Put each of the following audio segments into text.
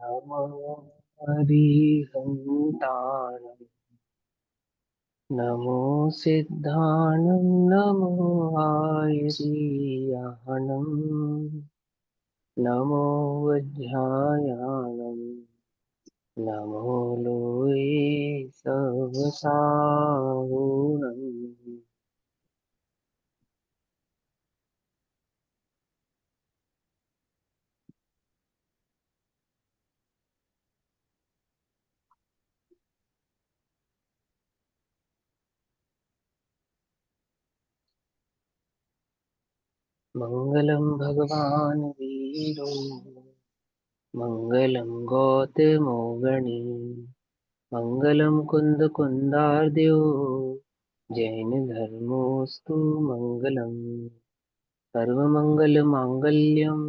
नमो हरिहन्ताणं नमो सिद्धाणं नमो आयसीयाहणं नमो वज्रायाणं नमो लोये सवसाहुणम्। मङ्गलं भगवान् वीरो मङ्गलं गौतमो गणी मङ्गलं कुन्दकुन्दार्द्यो जैनधर्मोऽस्तु मङ्गलम् सर्वमङ्गलमाङ्गल्यं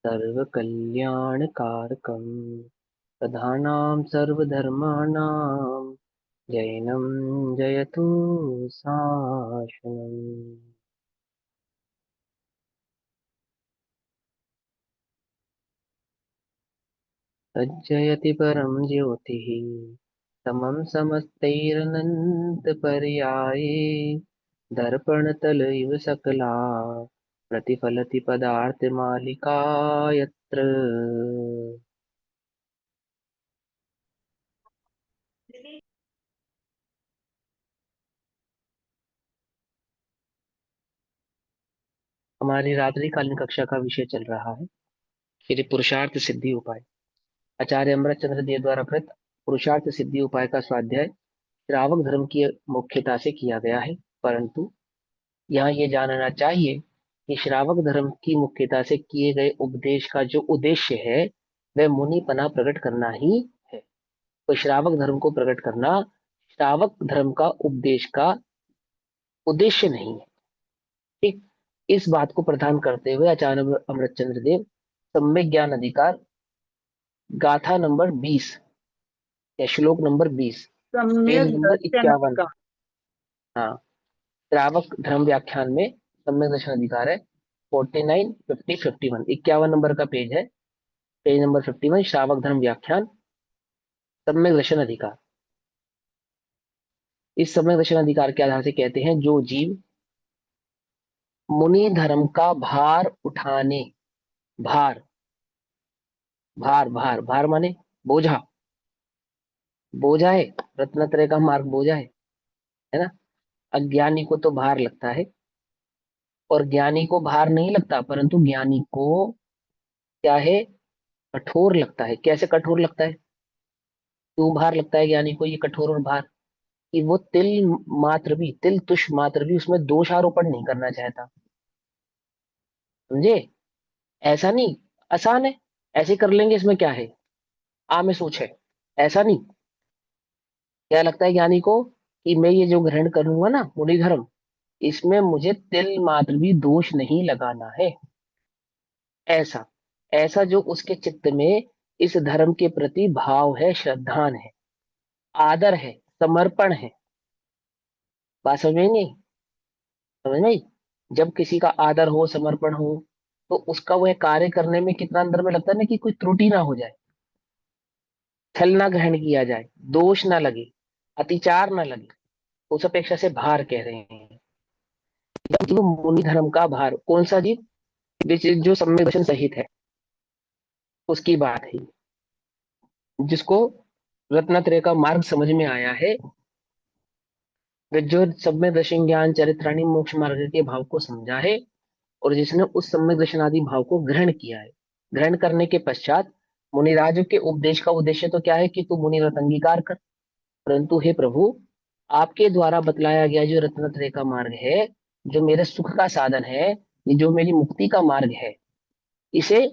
सर्वकल्याणकारकं प्रधानां सर्वधर्माणां जैनं जयतु शासनम्। तज्जयति परं ज्योतिः समं समस्तैरनन्तपर्याये दर्पणतल इव सकला प्रतिफलति पदार्थमालिका यत्र। हमारी रात्रिकालीन कक्षा का विषय चल रहा है श्री पुरुषार्थ सिद्धि उपाय। आचार्य अमृतचंद्र देव द्वारा कृत पुरुषार्थ सिद्धि उपाय का स्वाध्याय श्रावक धर्म की मुख्यता से किया गया है, परंतु यहाँ ये जानना चाहिए कि श्रावक धर्म की मुख्यता से किए गए उपदेश का जो उद्देश्य है वह मुनिपना प्रकट करना ही है। तो श्रावक धर्म को प्रकट करना श्रावक धर्म का उपदेश का उद्देश्य नहीं है। ठीक, इस बात को प्रदान करते हुए आचार्य अमृतचंद्र देव सम्यक ज्ञान अधिकार गाथा नंबर 20 या श्लोक नंबर 20 पेज सम्यक नंबर दर्शन 51। का। हाँ, श्रावक धर्म व्याख्यान में सम्यक दर्शन अधिकार है 49, 50, 51, 51 नंबर का पेज है। पेज नंबर 51, श्रावक धर्म व्याख्यान सम्यक दर्शन अधिकार। इस सम्यक दर्शन अधिकार के आधार से कहते हैं जो जीव मुनि धर्म का भार उठाने, भार भार भार भार माने बोझा, बोझा है, रत्नत्रय का मार्ग बोझा है ना। अज्ञानी को तो भार लगता है और ज्ञानी को भार नहीं लगता, परंतु ज्ञानी को क्या है, कठोर लगता है। कैसे कठोर लगता है, क्यों भार लगता है ज्ञानी को ये कठोर और भार, कि वो तिल मात्र भी, तिल तुष मात्र भी उसमें दोषारोपण नहीं करना चाहता। समझे, ऐसा नहीं आसान है, ऐसे कर लेंगे इसमें क्या है, आ में सोच है, ऐसा नहीं। क्या लगता है ज्ञानी को कि मैं ये जो ग्रहण करूंगा ना मुनि धर्म, इसमें मुझे तिल मात्र भी दोष नहीं लगाना है। ऐसा ऐसा जो उसके चित्त में इस धर्म के प्रति भाव है, श्रद्धान है, आदर है, समर्पण है। बात समझ में नहीं, समझ में आई? जब किसी का आदर हो, समर्पण हो, तो उसका वह कार्य करने में कितना अंदर में लगता है ना कि कोई त्रुटि ना हो जाए, छल ना ग्रहण किया जाए, दोष ना लगे, अतिचार ना लगे। उस अपेक्षा से भार कह रहे हैं। जीव मुनि धर्म का भार, कौन सा जीव, जो सम्यक दर्शन सहित है, उसकी बात है, जिसको रत्नत्रय का मार्ग समझ में आया है, जो सम्यक दर्शन ज्ञान चरित्राणी मोक्ष मार्ग के भाव को समझा है, और जिसने उस सम्यक दर्शन आदि भाव को ग्रहण किया है। ग्रहण करने के पश्चात मुनिराजों के उपदेश का उद्देश्य तो क्या है कि तू मुनिरत अंगीकार कर, परंतु हे प्रभु, आपके द्वारा बतलाया गया जो रत्नत्रय का मार्ग है, जो मेरे सुख का साधन है, ये जो मेरी मुक्ति का मार्ग है, इसे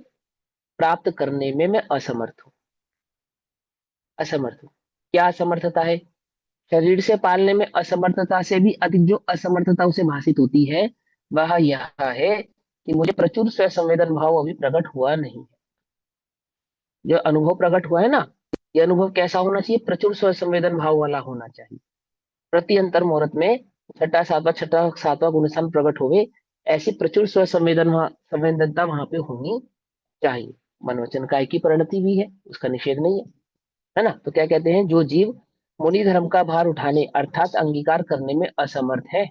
प्राप्त करने में मैं असमर्थ हूँ। असमर्थ हूँ। क्या असमर्थता है, शरीर से पालने में असमर्थता से भी अधिक जो असमर्थता उसे भाषित होती है, वह यह है कि मुझे प्रचुर स्व संवेदन भाव अभी प्रकट हुआ नहीं है। जो अनुभव प्रकट हुआ है ना, ये अनुभव कैसा होना चाहिए, प्रचुर स्व संवेदन भाव वाला होना चाहिए। प्रति अंतर मुहूर्त में छठा सातवां गुणस्थान प्रकट होवे, ऐसी प्रचुर स्व संवेदन संवेदनता वहां पे होनी चाहिए। मन वचन काया की परिणति भी है, उसका निषेध नहीं है ना। तो क्या कहते हैं, जो जीव मुनि धर्म का भार उठाने अर्थात अंगीकार करने में असमर्थ है,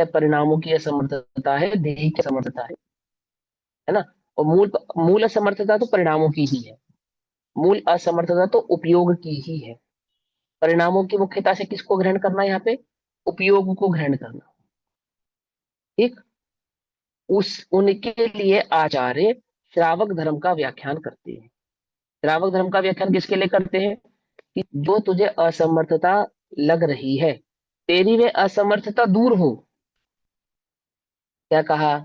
परिणामों की असमर्थता है, ध्येय की असमर्थता है ना। और मूल मूल असमर्थता तो परिणामों की ही है, मूल असमर्थता तो उपयोग की ही है। परिणामों की मुख्यता से किसको ग्रहण करना है यहाँ पे, उपयोग को ग्रहण करना। ठीक, उस उनके लिए आचार्य श्रावक धर्म का व्याख्यान करते हैं। श्रावक धर्म का व्याख्यान किसके लिए करते हैं, कि जो तुझे असमर्थता लग रही है, तेरी वे असमर्थता दूर हो। क्या कहा,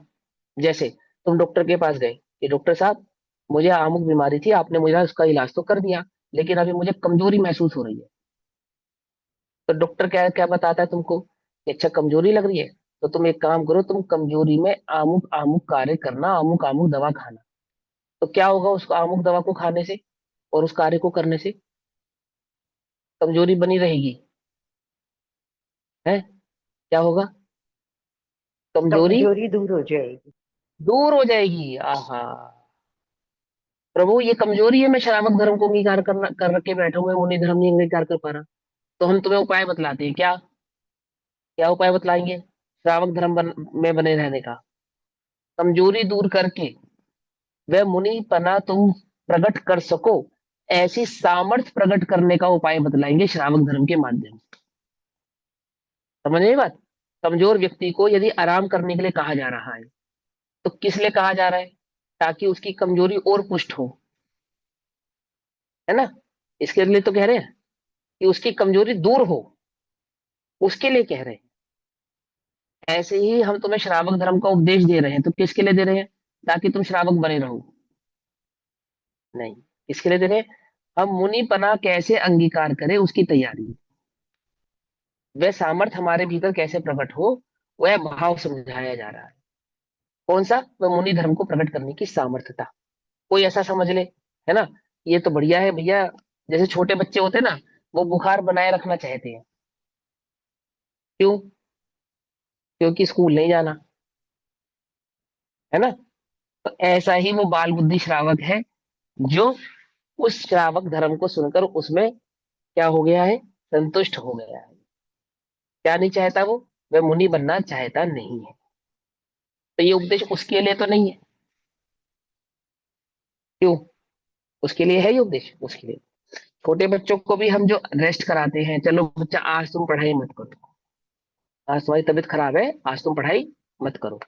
जैसे तुम डॉक्टर के पास गए कि डॉक्टर साहब मुझे अमुक बीमारी थी, आपने मुझे उसका इलाज तो कर दिया, लेकिन अभी मुझे कमजोरी महसूस हो रही है। तो डॉक्टर क्या क्या बताता है तुमको कि अच्छा कमजोरी लग रही है, तो तुम एक काम करो, तुम कमजोरी में अमुक अमुक कार्य करना, अमुक अमुक दवा खाना। तो क्या होगा उसको अमुक दवा को खाने से और उस कार्य को करने से, कमजोरी बनी रहेगी है, क्या होगा, कमजोरी कमजोरी दूर हो जाएगी। दूर हो जाएगी। आहा, प्रभु ये कमजोरी है, मैं श्रावक धर्म को अंगीकार करना कर रखे बैठा हूं, मैं मुनि धर्म नहीं अंगीकार कर पा रहा। तो हम तुम्हें उपाय बतलाते हैं, क्या क्या उपाय बतलाएंगे श्रावक धर्म में बने रहने का, कमजोरी दूर करके वह मुनि पना तुम प्रकट कर सको, ऐसी सामर्थ्य प्रकट करने का उपाय बतलाएंगे श्रावक धर्म के माध्यम से। समझ में बात, कमजोर व्यक्ति को यदि आराम करने के लिए कहा जा रहा है, तो किस लिए कहा जा रहा है, ताकि उसकी कमजोरी और पुष्ट हो, है ना। इसके लिए तो कह रहे हैं कि उसकी कमजोरी दूर हो, उसके लिए कह रहे हैं। ऐसे ही हम तुम्हें श्रावक धर्म का उपदेश दे रहे हैं, तो किसके लिए दे रहे हैं, ताकि तुम श्रावक बने रहो, नहीं, किसके लिए दे रहे हैं, हम मुनि पना कैसे अंगीकार करें उसकी तैयारी, वह सामर्थ्य हमारे भीतर कैसे प्रकट हो, वह भाव समझाया जा रहा है। कौन सा, वह मुनि धर्म को प्रकट करने की सामर्थ्यता। कोई ऐसा समझ ले, है ना, ये तो बढ़िया है भैया, जैसे छोटे बच्चे होते हैं ना, वो बुखार बनाए रखना चाहते हैं, क्यों, क्योंकि स्कूल नहीं जाना, है ना। तो ऐसा ही वो बाल बुद्धि श्रावक है, जो उस श्रावक धर्म को सुनकर उसमें क्या हो गया है, संतुष्ट हो गया है। क्या नहीं चाहता वो, वह मुनि बनना चाहता नहीं है। तो ये उपदेश उसके लिए तो नहीं है, क्यों, उसके लिए है ये उपदेश, उसके लिए। छोटे बच्चों को भी हम जो रेस्ट कराते हैं, चलो बच्चा आज तुम पढ़ाई मत करो, आज तुम्हारी तबीयत खराब है, आज तुम पढ़ाई मत करो।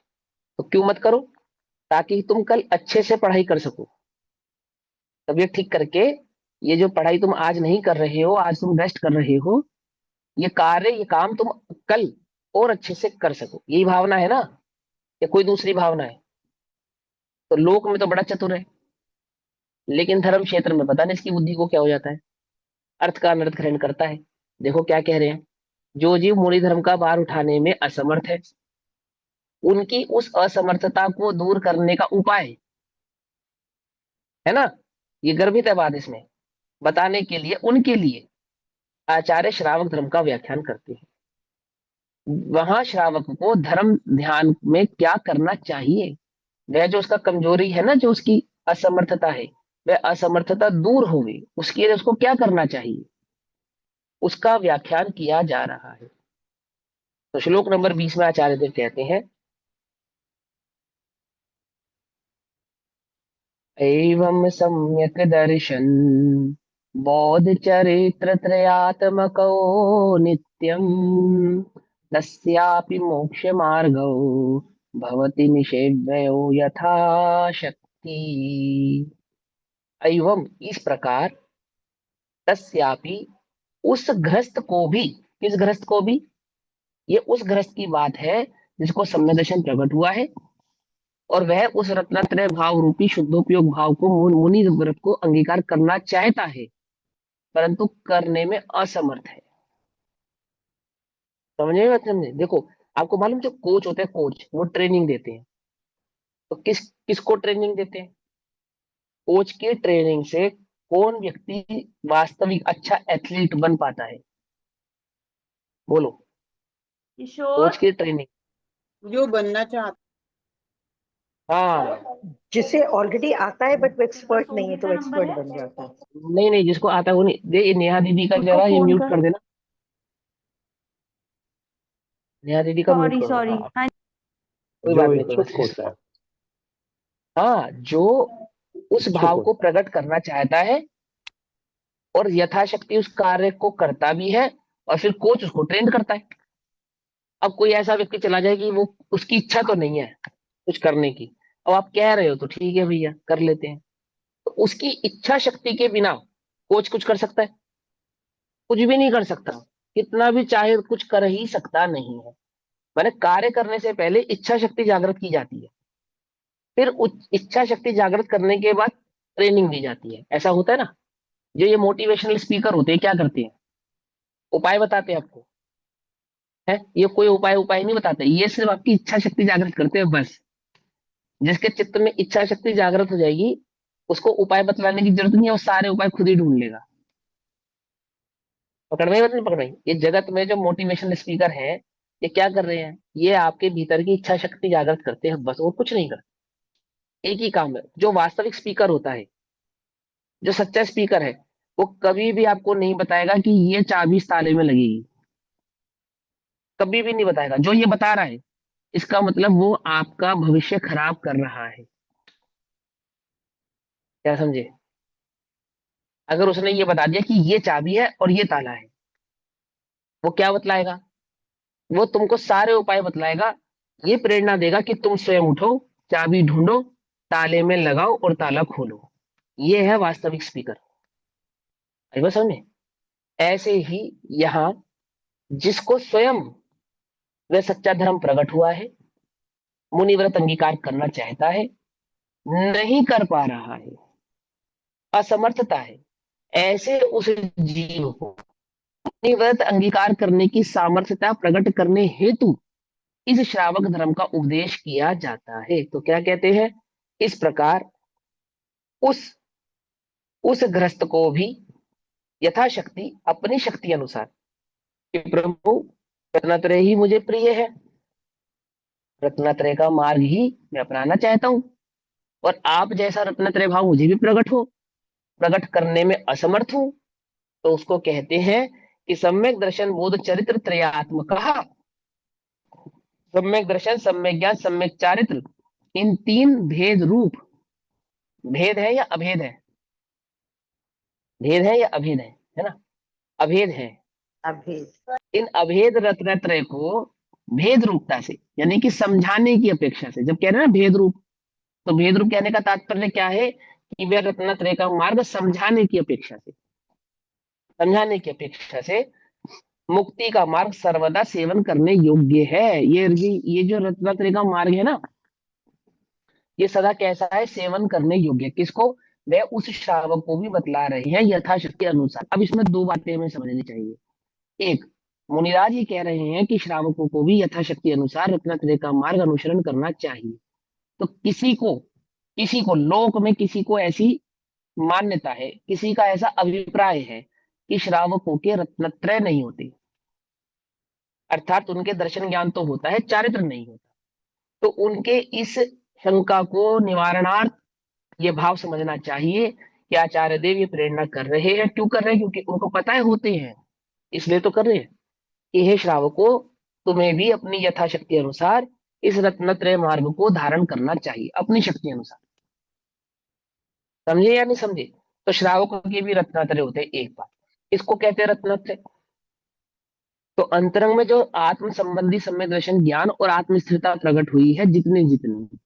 तो क्यों मत करो, ताकि तुम कल अच्छे से पढ़ाई कर सको, तबीयत ठीक करके। ये जो पढ़ाई तुम आज नहीं कर रहे हो, आज तुम रेस्ट कर रहे हो, ये कार्य ये काम तुम कल और अच्छे से कर सको, यही भावना है ना, या कोई दूसरी भावना है। तो लोक में तो बड़ा चतुर है, लेकिन धर्म क्षेत्र में पता नहीं इसकी बुद्धि को क्या हो जाता है, अर्थ का अनर्थ ग्रहण करता है। देखो क्या कह रहे हैं, जो जीव मूल धर्म का भार उठाने में असमर्थ है, उनकी उस असमर्थता को दूर करने का उपाय, है ना, ये गर्भित है बात इसमें, बताने के लिए उनके लिए आचार्य श्रावक धर्म का व्याख्यान करते हैं। वहां श्रावक को धर्म ध्यान में क्या करना चाहिए, वह जो उसका कमजोरी है ना, जो उसकी असमर्थता है, वह असमर्थता दूर होगी, उसके लिए उसको क्या करना चाहिए, उसका व्याख्यान किया जा रहा है। तो श्लोक नंबर 20 में आचार्य देव कहते हैं, एवं सम्यक दर्शन बौद्ध चरित्र त्रयात्मको नित्यम तस्यापि मोक्ष मार्गो भवति निषेव्यो यथा शक्ति। एवं इस प्रकार, तस्यापि उस गृहस्थ को भी, किस गृहस्थ को भी, ये उस गृहस्थ की बात है जिसको सम्यक दर्शन प्रकट हुआ है, और वह उस रत्नत्रय भाव रूपी शुद्धोपयोग भाव को मुनि व्रत को अंगीकार करना चाहता है, परंतु करने में असमर्थ है। समझे बात, समझे, देखो आपको मालूम, जो कोच होते हैं, कोच वो ट्रेनिंग देते हैं, तो किसको ट्रेनिंग देते हैं, कोच की ट्रेनिंग से कौन व्यक्ति वास्तविक अच्छा एथलीट बन पाता है, बोलो, किशोर, कोच की ट्रेनिंग। जो बनना चाहता। हाँ, जिसे ऑलरेडी आता है बट वो उसका एक्सपर्ट सौ नहीं है तो वो कितना नंबर एक्सपर्ट है? बन जाता है। नहीं नहीं, जिसको आता है वो नहीं दे। ये नेहा दीदी का उसको जरा ये फोन म्यूट कर। कर देना। नेहा दीदी का म्यूट सॉरी करो, सॉरी, हाँ। हाँ। कोई जो बात नहीं, कोई बात इच्छुक नहीं। होता है। हाँ, जो उस इच्छुक भाव को होता प्रकट करना चाहता है और यथाशक्ति उस कार्य को करता भी है, और फिर कोच उसको ट्रेन करता है। अब कोई ऐसा व्यक्ति चला जाए कि वो, उसकी इच्छा तो नहीं है कुछ करने की, अब आप कह रहे हो तो ठीक है भैया कर लेते हैं, तो उसकी इच्छा शक्ति के बिना कोच कुछ कर सकता है? कुछ भी नहीं कर सकता। कितना भी चाहे कुछ कर ही सकता नहीं है। मैंने कार्य करने से पहले इच्छा शक्ति जागृत की जाती है, फिर इच्छा शक्ति जागृत करने के बाद ट्रेनिंग दी जाती है। ऐसा होता है ना। जो ये मोटिवेशनल स्पीकर होते हैं क्या करते हैं? उपाय बताते हैं आपको, है ये कोई उपाय उपाय नहीं बताते, ये सिर्फ आपकी इच्छा शक्ति जागृत करते हैं बस। जिसके चित्त में इच्छा शक्ति जागृत हो जाएगी, उसको उपाय बतलाने की जरूरत नहीं है, वो सारे उपाय खुद ही ढूंढ लेगा। पकड़ में नहीं पकड़ में? ये जगत में जो मोटिवेशनल स्पीकर हैं, ये क्या कर रहे हैं? ये आपके भीतर की इच्छा शक्ति जागृत करते हैं बस, और कुछ नहीं करते। एक ही काम है। जो वास्तविक स्पीकर होता है, जो सच्चा स्पीकर है, वो कभी भी आपको नहीं बताएगा कि ये चाबी इस ताले में लगेगी। कभी भी नहीं बताएगा। जो ये बता रहा है, इसका मतलब वो आपका भविष्य खराब कर रहा है। क्या समझे? अगर उसने ये बता दिया कि ये चाबी है और ये ताला है, वो क्या बतलाएगा? वो तुमको सारे उपाय बतलाएगा। ये प्रेरणा देगा कि तुम स्वयं उठो, चाबी ढूंढो, ताले में लगाओ और ताला खोलो। ये है वास्तविक स्पीकर। आई बात समझ में? ऐसे ही यहाँ, जिसको स्वयं वह सच्चा धर्म प्रकट हुआ है, मुनिव्रत अंगीकार करना चाहता है, नहीं कर पा रहा है, असमर्थता है, ऐसे उस जीव को मुनिव्रत अंगीकार करने की सामर्थ्यता प्रकट करने हेतु इस श्रावक धर्म का उपदेश किया जाता है। तो क्या कहते हैं? इस प्रकार उस उस गृहस्थ को भी यथाशक्ति अपनी शक्ति अनुसार कि प्रभु, रत्नत्रय ही मुझे प्रिय है, रत्नत्रय का मार्ग ही मैं अपनाना चाहता हूं, और आप जैसा रत्नत्रय भाव मुझे भी प्रकट हो, प्रकट करने में असमर्थ हूं, तो उसको कहते हैं कि सम्यक दर्शन बोध चरित्र त्रयात्मक। सम्यक दर्शन, सम्यक ज्ञान, सम्यक चारित्र, इन तीन भेद रूप, भेद है या अभेद है? भेद है या अभेद है ना? अभेद है। अभी इन अभेद रत्नत्रय को भेद रूपता से, यानी कि समझाने की अपेक्षा से, जब कह रहे हैं ना भेद रूप, तो भेद रूप कहने का तात्पर्य क्या है? कि वे रत्नत्रय का मार्ग समझाने की अपेक्षा से, समझाने की अपेक्षा से मुक्ति का मार्ग सर्वदा सेवन करने योग्य है। ये जो रत्नत्रय का मार्ग है ना, ये सदा कैसा है? सेवन करने योग्य। किसको? वह उस श्रावक को भी बतला रहे हैं यथाशक्ति अनुसार। अब इसमें दो बातें हमें समझनी चाहिए। एक, मुनिराज ये कह रहे हैं कि श्रावकों को भी यथाशक्ति अनुसार रत्नत्रय का मार्ग अनुसरण करना चाहिए। तो किसी को लोक में किसी को ऐसी मान्यता है, किसी का ऐसा अभिप्राय है कि श्रावकों के रत्नत्रय नहीं होते, अर्थात उनके दर्शन ज्ञान तो होता है, चारित्र नहीं होता। तो उनके इस शंका को निवारणार्थ ये भाव समझना चाहिए कि आचार्य देव ये प्रेरणा कर रहे हैं। क्यों कर रहे हैं? क्योंकि उनको पता है होते हैं, इसलिए तो कर रहे हैं कि हे श्रावको, तुम्हें भी अपनी यथाशक्ति अनुसार इस रत्नत्रय मार्ग को धारण करना चाहिए, अपनी शक्ति अनुसार। समझे या नहीं समझे? तो श्रावकों के भी रत्नत्रय होते हैं, एक बात। इसको कहते हैं रत्नत्रय। तो अंतरंग में जो आत्म संबंधी सम्यक दर्शन ज्ञान और आत्म स्थिरता प्रकट हुई है, जितनी जितनी,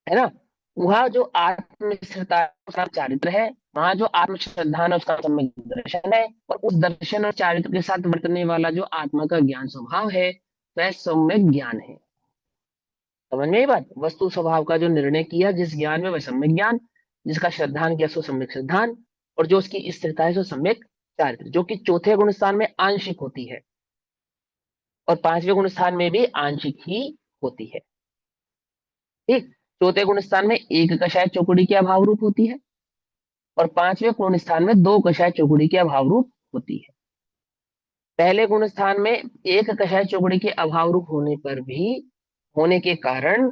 है ना, वहां जो आत्म स्थिरता है, उसका चारित्र है। वहां जो आत्म श्रद्धा है, उसका सम्यक दर्शन है। और उस दर्शन और चारित्र के साथ वर्तने वाला जो आत्मा का ज्ञान स्वभाव है, वह सम्यक ज्ञान है। समझ में ये बात? वस्तु स्वभाव का जो निर्णय किया जिस ज्ञान में, वह सम्यक ज्ञान। जिसका श्रद्धान किया सो सम्यक श्रद्धान। और जो उसकी स्थिरता है सो सम्यक चारित्र, जो कि चौथे गुण स्थान में आंशिक होती है, और पांचवें गुण स्थान में भी आंशिक ही होती है। ठीक। चौथे गुण स्थान में एक कषाय चौकुड़ी की अभाव रूप होती है, और पांचवें गुण स्थान में दो कषाय चौकुड़ी की अभाव रूप होती है। पहले गुण स्थान में एक कषाय चौकुड़ी के अभाव रूप होने पर भी, होने के कारण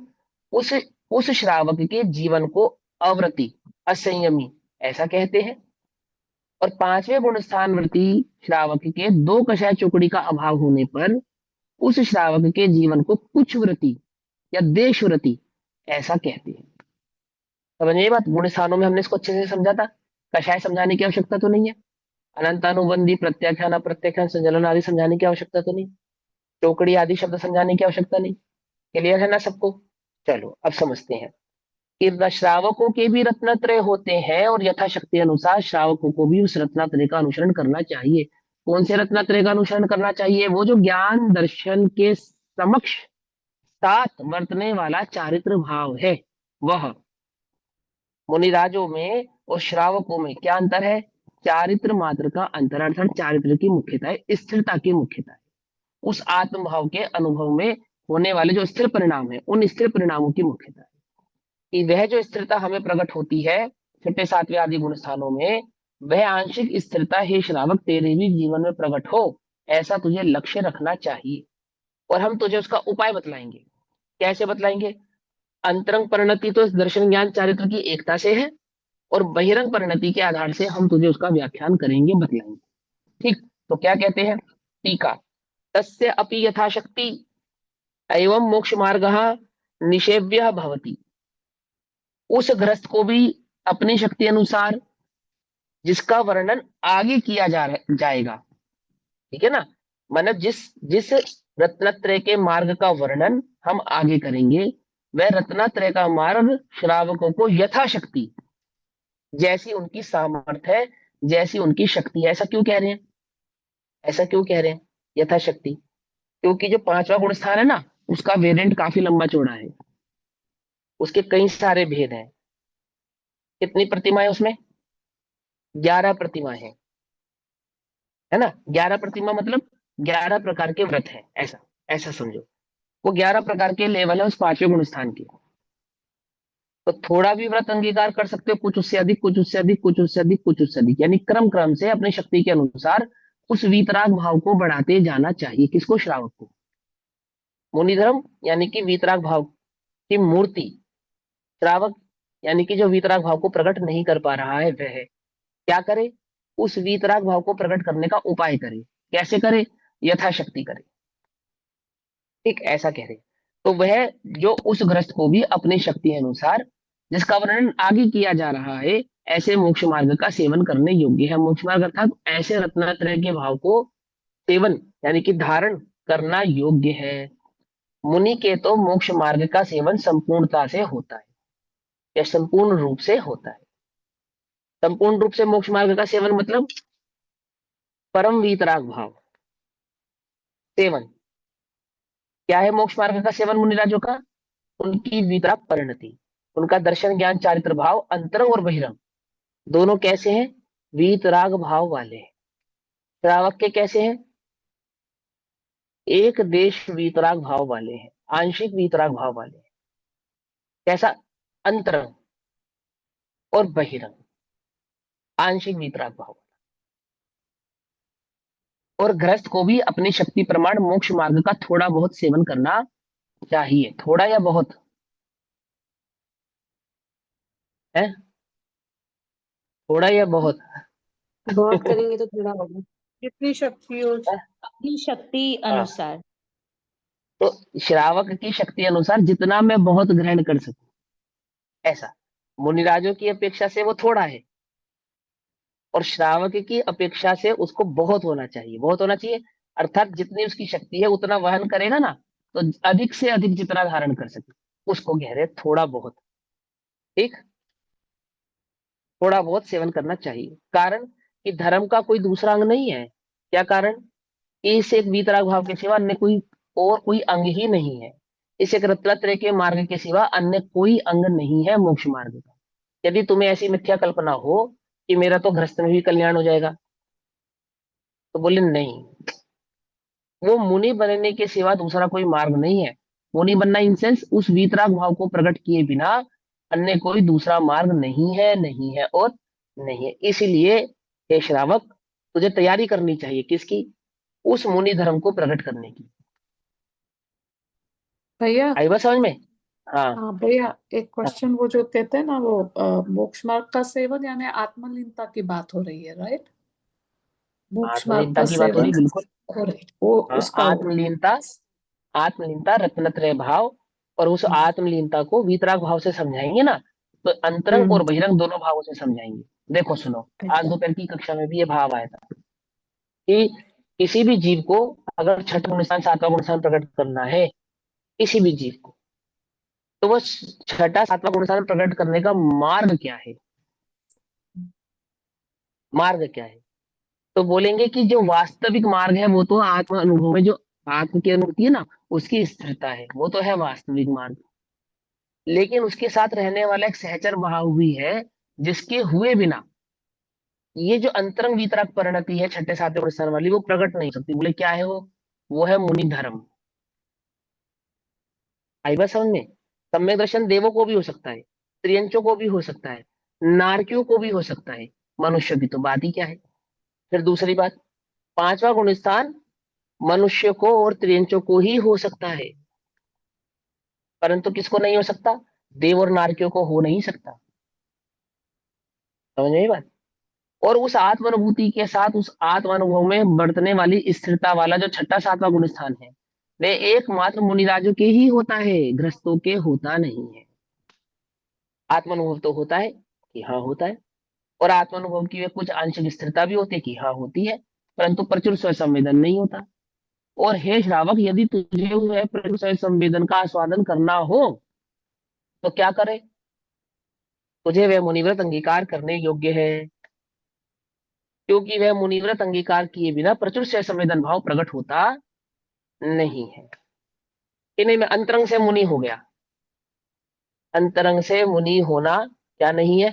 उस उस श्रावक के जीवन को अव्रति, असंयमी ऐसा कहते हैं। और पांचवें गुण स्थान व्रति श्रावक के दो कषाय चौकड़ी का अभाव होने पर उस श्रावक के जीवन को कुछ व्रति या देश व्रति ऐसा कहते हैं। समझिए ये बात, गुण स्थानों में हमने इसको अच्छे से समझा था, कषाय समझाने की आवश्यकता तो नहीं है, अनंतानुबंधी, प्रत्याख्यान, अप्रत्याख्यान, संचलन आदि समझाने की आवश्यकता तो नहीं, चौकड़ी आदि शब्द समझाने की आवश्यकता नहीं। क्लियर है ना सबको? चलो अब समझते हैं कि श्रावकों के भी रत्नत्रय होते हैं और यथाशक्ति अनुसार श्रावकों को भी उस रत्नत्रय का अनुसरण करना चाहिए। कौन से रत्नत्रय का अनुसरण करना चाहिए? वो जो ज्ञान दर्शन के समक्ष साथ वर्तने वाला चारित्र भाव है वह। मुनिराजों में और श्रावकों में क्या अंतर है? चारित्र मात्र का अंतर, अर्थात चारित्र की मुख्यता है, स्थिरता की मुख्यता है। उस आत्म भाव के अनुभव में होने वाले जो स्थिर परिणाम है, उन स्थिर परिणामों की मुख्यता है कि वह जो स्थिरता हमें प्रकट होती है छठे सातवें आदि गुण स्थानों में, वह आंशिक स्थिरता हे श्रावक तेरे भी जीवन में प्रकट हो, ऐसा तुझे लक्ष्य रखना चाहिए। और हम तुझे उसका उपाय बतलाएंगे। कैसे बतलाएंगे? अंतरंग परिणति तो इस दर्शन ज्ञान चारित्र की एकता से है, और बहिरंग परिणति के आधार से हम तुझे उसका व्याख्यान करेंगे, बतलाएंगे। ठीक, तो क्या कहते हैं? टीका, तस्य अपि यथाशक्ति एवं मोक्ष मार्ग निषेव्य भवति। उस ग्रस्त को भी अपनी शक्ति अनुसार, जिसका वर्णन आगे किया जाएगा, ठीक है ना, मतलब जिस जिस रत्नत्रय के मार्ग का वर्णन हम आगे करेंगे, वह रत्नत्रय का मार्ग श्रावकों को यथाशक्ति, जैसी उनकी सामर्थ्य है, जैसी उनकी शक्ति है। ऐसा क्यों कह रहे हैं? ऐसा क्यों कह रहे हैं यथाशक्ति? क्योंकि जो पांचवा गुण स्थान है ना, उसका वेरिएंट काफी लंबा चौड़ा है, उसके कई सारे भेद हैं। कितनी प्रतिमाएं उसमें? 11 प्रतिमाएं हैं, है ना। 11 प्रतिमा मतलब 11 प्रकार के व्रत हैं, ऐसा ऐसा समझो। वो 11 प्रकार के लेवल है उस पांचवें गुण स्थान के। तो थोड़ा भी व्रत अंगीकार कर सकते हो, कुछ उससे अधिक, कुछ उससे अधिक, कुछ उससे अधिक, कुछ उससे अधिक, यानी क्रम क्रम से अपनी शक्ति के अनुसार उस वीतराग भाव को बढ़ाते जाना चाहिए। किसको? श्रावक को। मुनिधर्म यानी कि वीतराग भाव की मूर्ति, श्रावक यानी कि जो वीतराग भाव को प्रकट नहीं कर पा रहा है, वह क्या करे? उस वीतराग भाव को प्रकट करने का उपाय करे। कैसे करे? यथाशक्ति करे। ठीक, ऐसा कह रहे। तो वह जो उस ग्रस्त को भी अपनी शक्ति अनुसार, जिसका वर्णन आगे किया जा रहा है, ऐसे मोक्ष मार्ग का सेवन करने योग्य है। मोक्ष मार्ग अर्थात ऐसे रत्नात्रय के भाव को सेवन यानी कि धारण करना योग्य है। मुनि के तो मोक्ष मार्ग का सेवन संपूर्णता से होता है, या संपूर्ण रूप से होता है। संपूर्ण रूप से मोक्ष मार्ग का सेवन मतलब परम वीतराग भाव सेवन। क्या है मोक्ष मार्ग का सेवन मुनिराजों का? उनकी वीतराग परिणति, उनका दर्शन ज्ञान चारित्र भाव अंतरंग और बहिरंग दोनों कैसे हैं? वीतराग भाव वाले हैं। श्रावक के कैसे हैं? एक देश वीतराग भाव वाले हैं, आंशिक वीतराग भाव वाले हैं। कैसा? अंतरंग और बहिरंग, आंशिक वीतराग भाव। और गृहस्थ को भी अपनी शक्ति प्रमाण मोक्ष मार्ग का थोड़ा बहुत सेवन करना चाहिए। थोड़ा या बहुत है? थोड़ा या बहुत? बहुत करेंगे तो थोड़ा होगा। जितनी शक्ति हो है? अपनी शक्ति हाँ, अनुसार। तो श्रावक की शक्ति अनुसार जितना मैं बहुत ग्रहण कर सकूं, ऐसा। मुनिराजों की अपेक्षा से वो थोड़ा है, और श्रावक की अपेक्षा से उसको बहुत होना चाहिए। बहुत होना चाहिए अर्थात जितनी उसकी शक्ति है उतना वहन करेगा ना, तो अधिक से अधिक जितना धारण कर सके, उसको कह रहे थोड़ा बहुत। ठीक, थोड़ा बहुत सेवन करना चाहिए। कारण कि धर्म का कोई दूसरा अंग नहीं है। क्या कारण? कि इस एक वीतराग भाव के सिवा अन्य कोई और कोई अंग ही नहीं है। इस एक रत्नत्रय के मार्ग के सिवा अन्य कोई अंग नहीं है मोक्ष मार्ग का। यदि तुम्हें ऐसी मिथ्या कल्पना हो कि मेरा तो गृहस्थ में भी कल्याण हो जाएगा, तो बोले नहीं, वो मुनि बनने के सिवा दूसरा कोई मार्ग नहीं है। मुनि बनना इन सेंस उस वीतराग भाव को प्रकट किए बिना अन्य कोई दूसरा मार्ग नहीं है, नहीं है और नहीं है। इसलिए हे श्रावक, तुझे तैयारी करनी चाहिए। किसकी? उस मुनि धर्म को प्रकट करने की। भैया। आई बात समझ में? हाँ हाँ भैया, एक हाँ, क्वेश्चन, वो जो कहते हैं ना, वो मोक्ष मार्ग का सेवन यानी आत्मलीनता की बात हो रही है, राइट? मोक्ष मार्ग आत्मलीनता का की बात हो सेवन रही, बिल्कुल। हो रही, वो हाँ, उसका वो। आत्मलीनता, आत्मलीनता रत्नत्रय भाव, और उस आत्मलीनता को वीतराग भाव से समझाएंगे ना, तो अंतरंग और हम्म। बहिरंग दोनों भावों से समझाएंगे। देखो सुनो, आज अच्छा। दोपहर की कक्षा में भी ये भाव आया था कि किसी भी जीव को अगर छठा गुण स्थान सातवां गुण स्थान प्रकट करना है, किसी भी जीव को, तो वो छठा सातवां गुण स्थान प्रकट करने का मार्ग क्या है, मार्ग क्या है? तो बोलेंगे कि जो वास्तविक मार्ग है वो तो आत्म अनुभव में जो आत्म की अनुभूति है ना, उसकी स्थिरता है, वो तो है वास्तविक मार्ग। लेकिन उसके साथ रहने वाला एक सहचर भाव भी है, जिसके हुए बिना ये जो अंतरंग वितरक परिणति है छठे सातवें गुण स्थान वाली, वो प्रकट नहीं सकती। बोले क्या है वो है मुनि धर्म। आई बात समझ में? सम्यक दर्शन देवों को भी हो सकता है, त्रियंचों को भी हो सकता है, नारकियों को भी हो सकता है, मनुष्य की तो बात ही क्या है। फिर दूसरी बात, पांचवा गुण स्थान मनुष्य को और त्रियंचों को ही हो सकता है, परंतु किसको नहीं हो सकता? देव और नारकियों को हो नहीं सकता। समझ में आई बात? और उस आत्मानुभूति के साथ उस आत्मानुभव में बरतने वाली स्थिरता वाला जो छठा सातवां गुण स्थान है, वे एकमात्र मुनिराजों के ही होता है, गृहस्थों के होता नहीं है। आत्मानुभव तो होता है कि हाँ होता है, और आत्मानुभव की वे कुछ आंशिक स्थिरता भी होती है कि हाँ होती है, परंतु प्रचुर स्व संवेदन नहीं होता। और हे श्रावक, यदि तुझे वह प्रचुर स्व संवेदन का आस्वादन करना हो तो क्या करे? तुझे वह मुनिव्रत अंगीकार करने योग्य है, क्योंकि वह मुनिव्रत अंगीकार किए बिना प्रचुर स्व संवेदन भाव प्रकट होता नहीं है। कि नहीं, मैं अंतरंग से मुनि हो गया, अंतरंग से मुनि होना क्या नहीं है?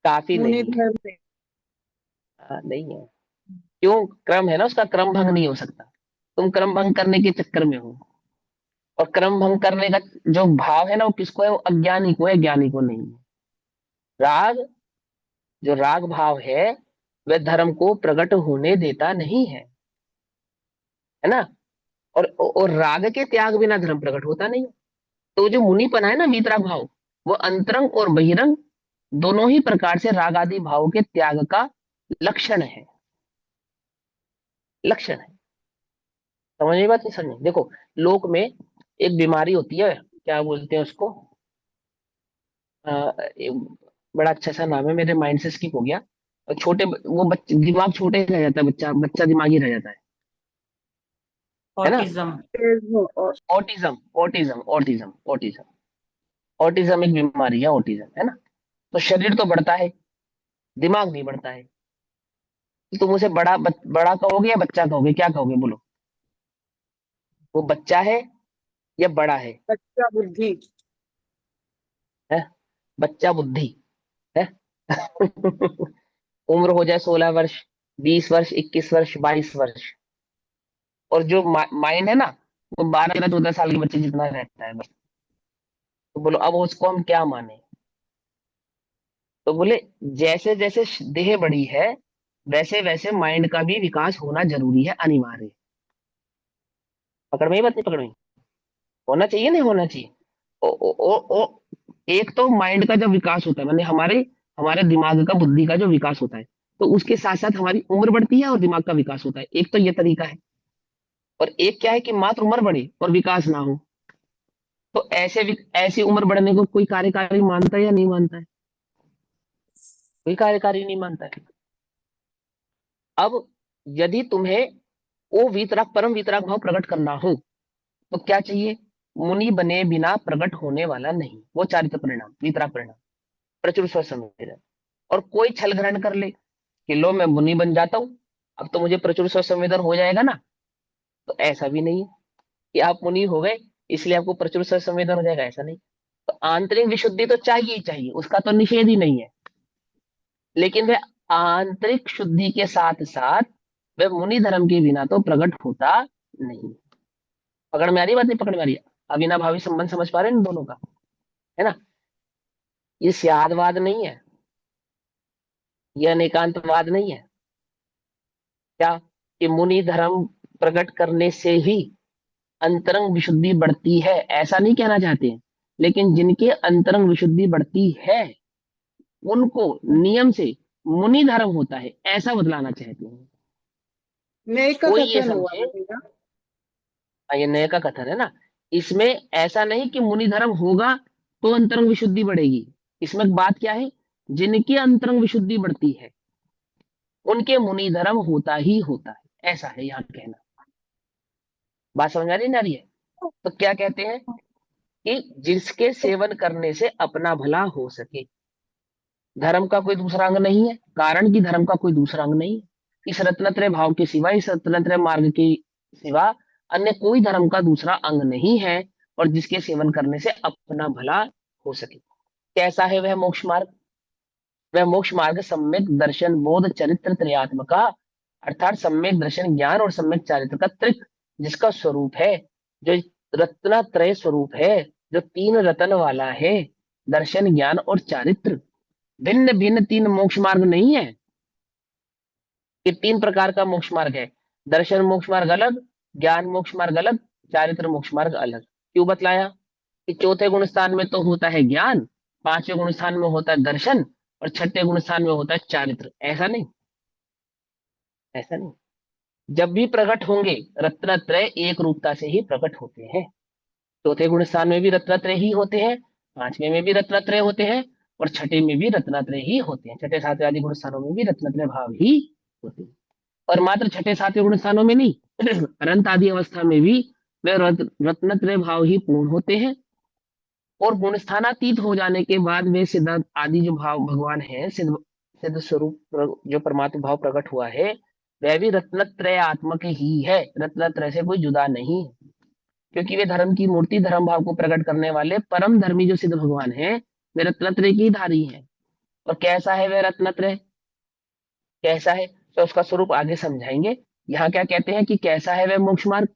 काफी मुनि नहीं है। धर्म में। नहीं है। क्यों? क्रम है ना, उसका क्रम भंग नहीं हो सकता। तुम क्रम भंग करने के चक्कर में हो, और क्रम भंग करने का जो भाव है ना, वो किसको है? वो अज्ञानी को है, ज्ञानी को नहीं है। राग, जो राग भाव है, वह धर्म को प्रकट होने देता नहीं है ना। और राग के त्याग बिना धर्म प्रकट होता नहीं। तो जो मुनिपना है ना, वीतराग भाव, वो अंतरंग और बहिरंग दोनों ही प्रकार से राग आदि भाव के त्याग का लक्षण है, लक्षण है। समझ में बात? नहीं समझ में? देखो, लोक में एक बीमारी होती है, क्या बोलते हैं उसको, एक बड़ा अच्छा सा नाम है, मेरे माइंड से स्किप हो गया। और वो बच्चे दिमाग छोटे रह जाता है, बच्चा बच्चा दिमागी रह जाता है ना। ऑटिज्म। और autism, autism, autism, autism, autism एक बीमारी है, ऑटिज्म है ना। तो शरीर तो बढ़ता है, दिमाग नहीं बढ़ता है। तो तुम उसे बड़ा कहोगे या बच्चा कहोगे? क्या कहोगे बोलो? वो बच्चा है या बड़ा बच्चा बुद्धि। है? बच्चा बुद्धि है। उम्र हो जाए 16 वर्ष, 20 वर्ष, 21 वर्ष, 22 वर्ष, और जो माइंड है ना, वो 12 13 14 साल के बच्चे जितना रहता है बस। तो बोलो अब उसको हम क्या माने? तो बोले जैसे जैसे देह बड़ी है, वैसे वैसे माइंड का भी विकास होना जरूरी है, अनिवार्य है। पकड़ में ही बात? नहीं पकड़ में? होना चाहिए, नहीं होना चाहिए? ओ, ओ, ओ, ओ, एक तो माइंड का जब विकास होता है, माने हमारे हमारे दिमाग का, बुद्धि का जो विकास होता है, तो उसके साथ साथ हमारी उम्र बढ़ती है और दिमाग का विकास होता है। एक तो ये तरीका है। और एक क्या है कि मात्र उम्र बढ़े और विकास ना हो। तो ऐसी उम्र बढ़ने को कोई कार्यकारी मानता है या नहीं मानता है? कोई कार्यकारी नहीं मानता है। अब यदि तुम्हें वो वीतराग, परम वीतराग भाव प्रकट करना हो, तो क्या चाहिए? मुनि बने बिना प्रकट होने वाला नहीं, वो चारित्र परिणाम, वीतराग परिणाम, प्रचुर स्व संवेदन। और कोई छल ग्रहण कर ले कि लो मैं मुनि बन जाता हूं, अब तो मुझे प्रचुर स्व संवेदन हो जाएगा ना, तो ऐसा भी नहीं है कि आप मुनि हो गए इसलिए आपको प्रचुर स्व संवेदन हो जाएगा, ऐसा नहीं। तो आंतरिक विशुद्धि तो चाहिए ही चाहिए, उसका तो निषेध ही नहीं है। लेकिन वह आंतरिक शुद्धि के साथ साथ वह मुनि धर्म के बिना तो प्रकट होता नहीं। पकड़ में आ रही बात? नहीं पकड़ में आ रही? अविनाभावी संबंध समझ पा रहे हैं इन दोनों का? है ना? ये स्यादवाद नहीं है, ये अनेकांतवाद नहीं है। क्या? कि मुनि धर्म प्रकट करने से ही अंतरंग विशुद्धि बढ़ती है ऐसा नहीं कहना चाहते हैं, लेकिन जिनके अंतरंग विशुद्धि बढ़ती है उनको नियम से मुनि धर्म होता है ऐसा बतलाना चाहते हैं। नए का कोई ये कथन हुआ समझे, भैया। ये नए का कथन है ना, इसमें ऐसा नहीं कि मुनि धर्म होगा तो अंतरंग विशुद्धि बढ़ेगी। इसमें बात क्या है, जिनकी अंतरंग विशुद्धि बढ़ती है उनके मुनि धर्म होता ही होता है, ऐसा है यहाँ कहना। बात समझ आ रही ना रही है? तो क्या कहते हैं कि जिसके सेवन करने से अपना भला हो सके, धर्म का कोई दूसरा अंग नहीं है, कारण की धर्म का कोई दूसरा अंग नहीं है। इस रत्नत्रय भाव के सिवा, इस रत्नत्रय मार्ग के सिवा अन्य कोई धर्म का दूसरा अंग नहीं है, और जिसके सेवन करने से अपना भला हो सके। कैसा है वह मोक्ष मार्ग? वह मोक्ष मार्ग सम्यक दर्शन बोध चरित्र त्रयात्मका, अर्थात सम्यक दर्शन ज्ञान और सम्यक चारित्र का त्रिक जिसका स्वरूप है, जो रत्नत्रय स्वरूप है, जो तीन रतन वाला है, दर्शन ज्ञान और चारित्र। भिन्न भिन्न तीन मोक्ष मार्ग नहीं है, ये तीन प्रकार का मोक्ष मार्ग है। दर्शन मोक्ष मार्ग अलग, ज्ञान मोक्ष मार्ग अलग, चारित्र मोक्ष मार्ग अलग। क्यों बतलाया कि चौथे गुण स्थान में तो होता है ज्ञान, पांचवें गुण स्थान में होता है दर्शन, और छठे गुण स्थान में होता है चारित्र। ऐसा नहीं, ऐसा नहीं। जब भी प्रकट होंगे रत्नत्रय एक रूपता से ही प्रकट होते हैं। चौथे गुण स्थान में भी रत्नत्रय ही होते हैं, पांचवें में भी रत्नत्रय होते हैं, और छठे में भी रत्नत्रय ही होते हैं। छठे सातवें आदि गुण स्थानों में भी रत्नत्रय भाव ही होते हैं। और मात्र छठे सातवें गुण स्थानों में नहीं, अनंत आदि अवस्था में भी वे रत्नत्रय भाव ही पूर्ण होते हैं। और गुण स्थानातीत हो जाने के बाद वे सिद्ध आदि जो भाव भगवान है, सिद्ध सिद्ध स्वरूप जो परमात्मा भाव प्रकट हुआ है, वह भी रत्नत्रय आत्मक ही है, रत्नत्रय से कोई जुदा नहीं है। क्योंकि वे धर्म की मूर्ति, धर्म भाव को प्रकट करने वाले परम धर्मी जो सिद्ध भगवान है, वे रत्नत्रय की धारी है। और कैसा है वह रत्नत्रय, कैसा है, तो उसका स्वरूप आगे समझाएंगे। यहाँ क्या कहते हैं कि कैसा है वह मोक्ष मार्ग,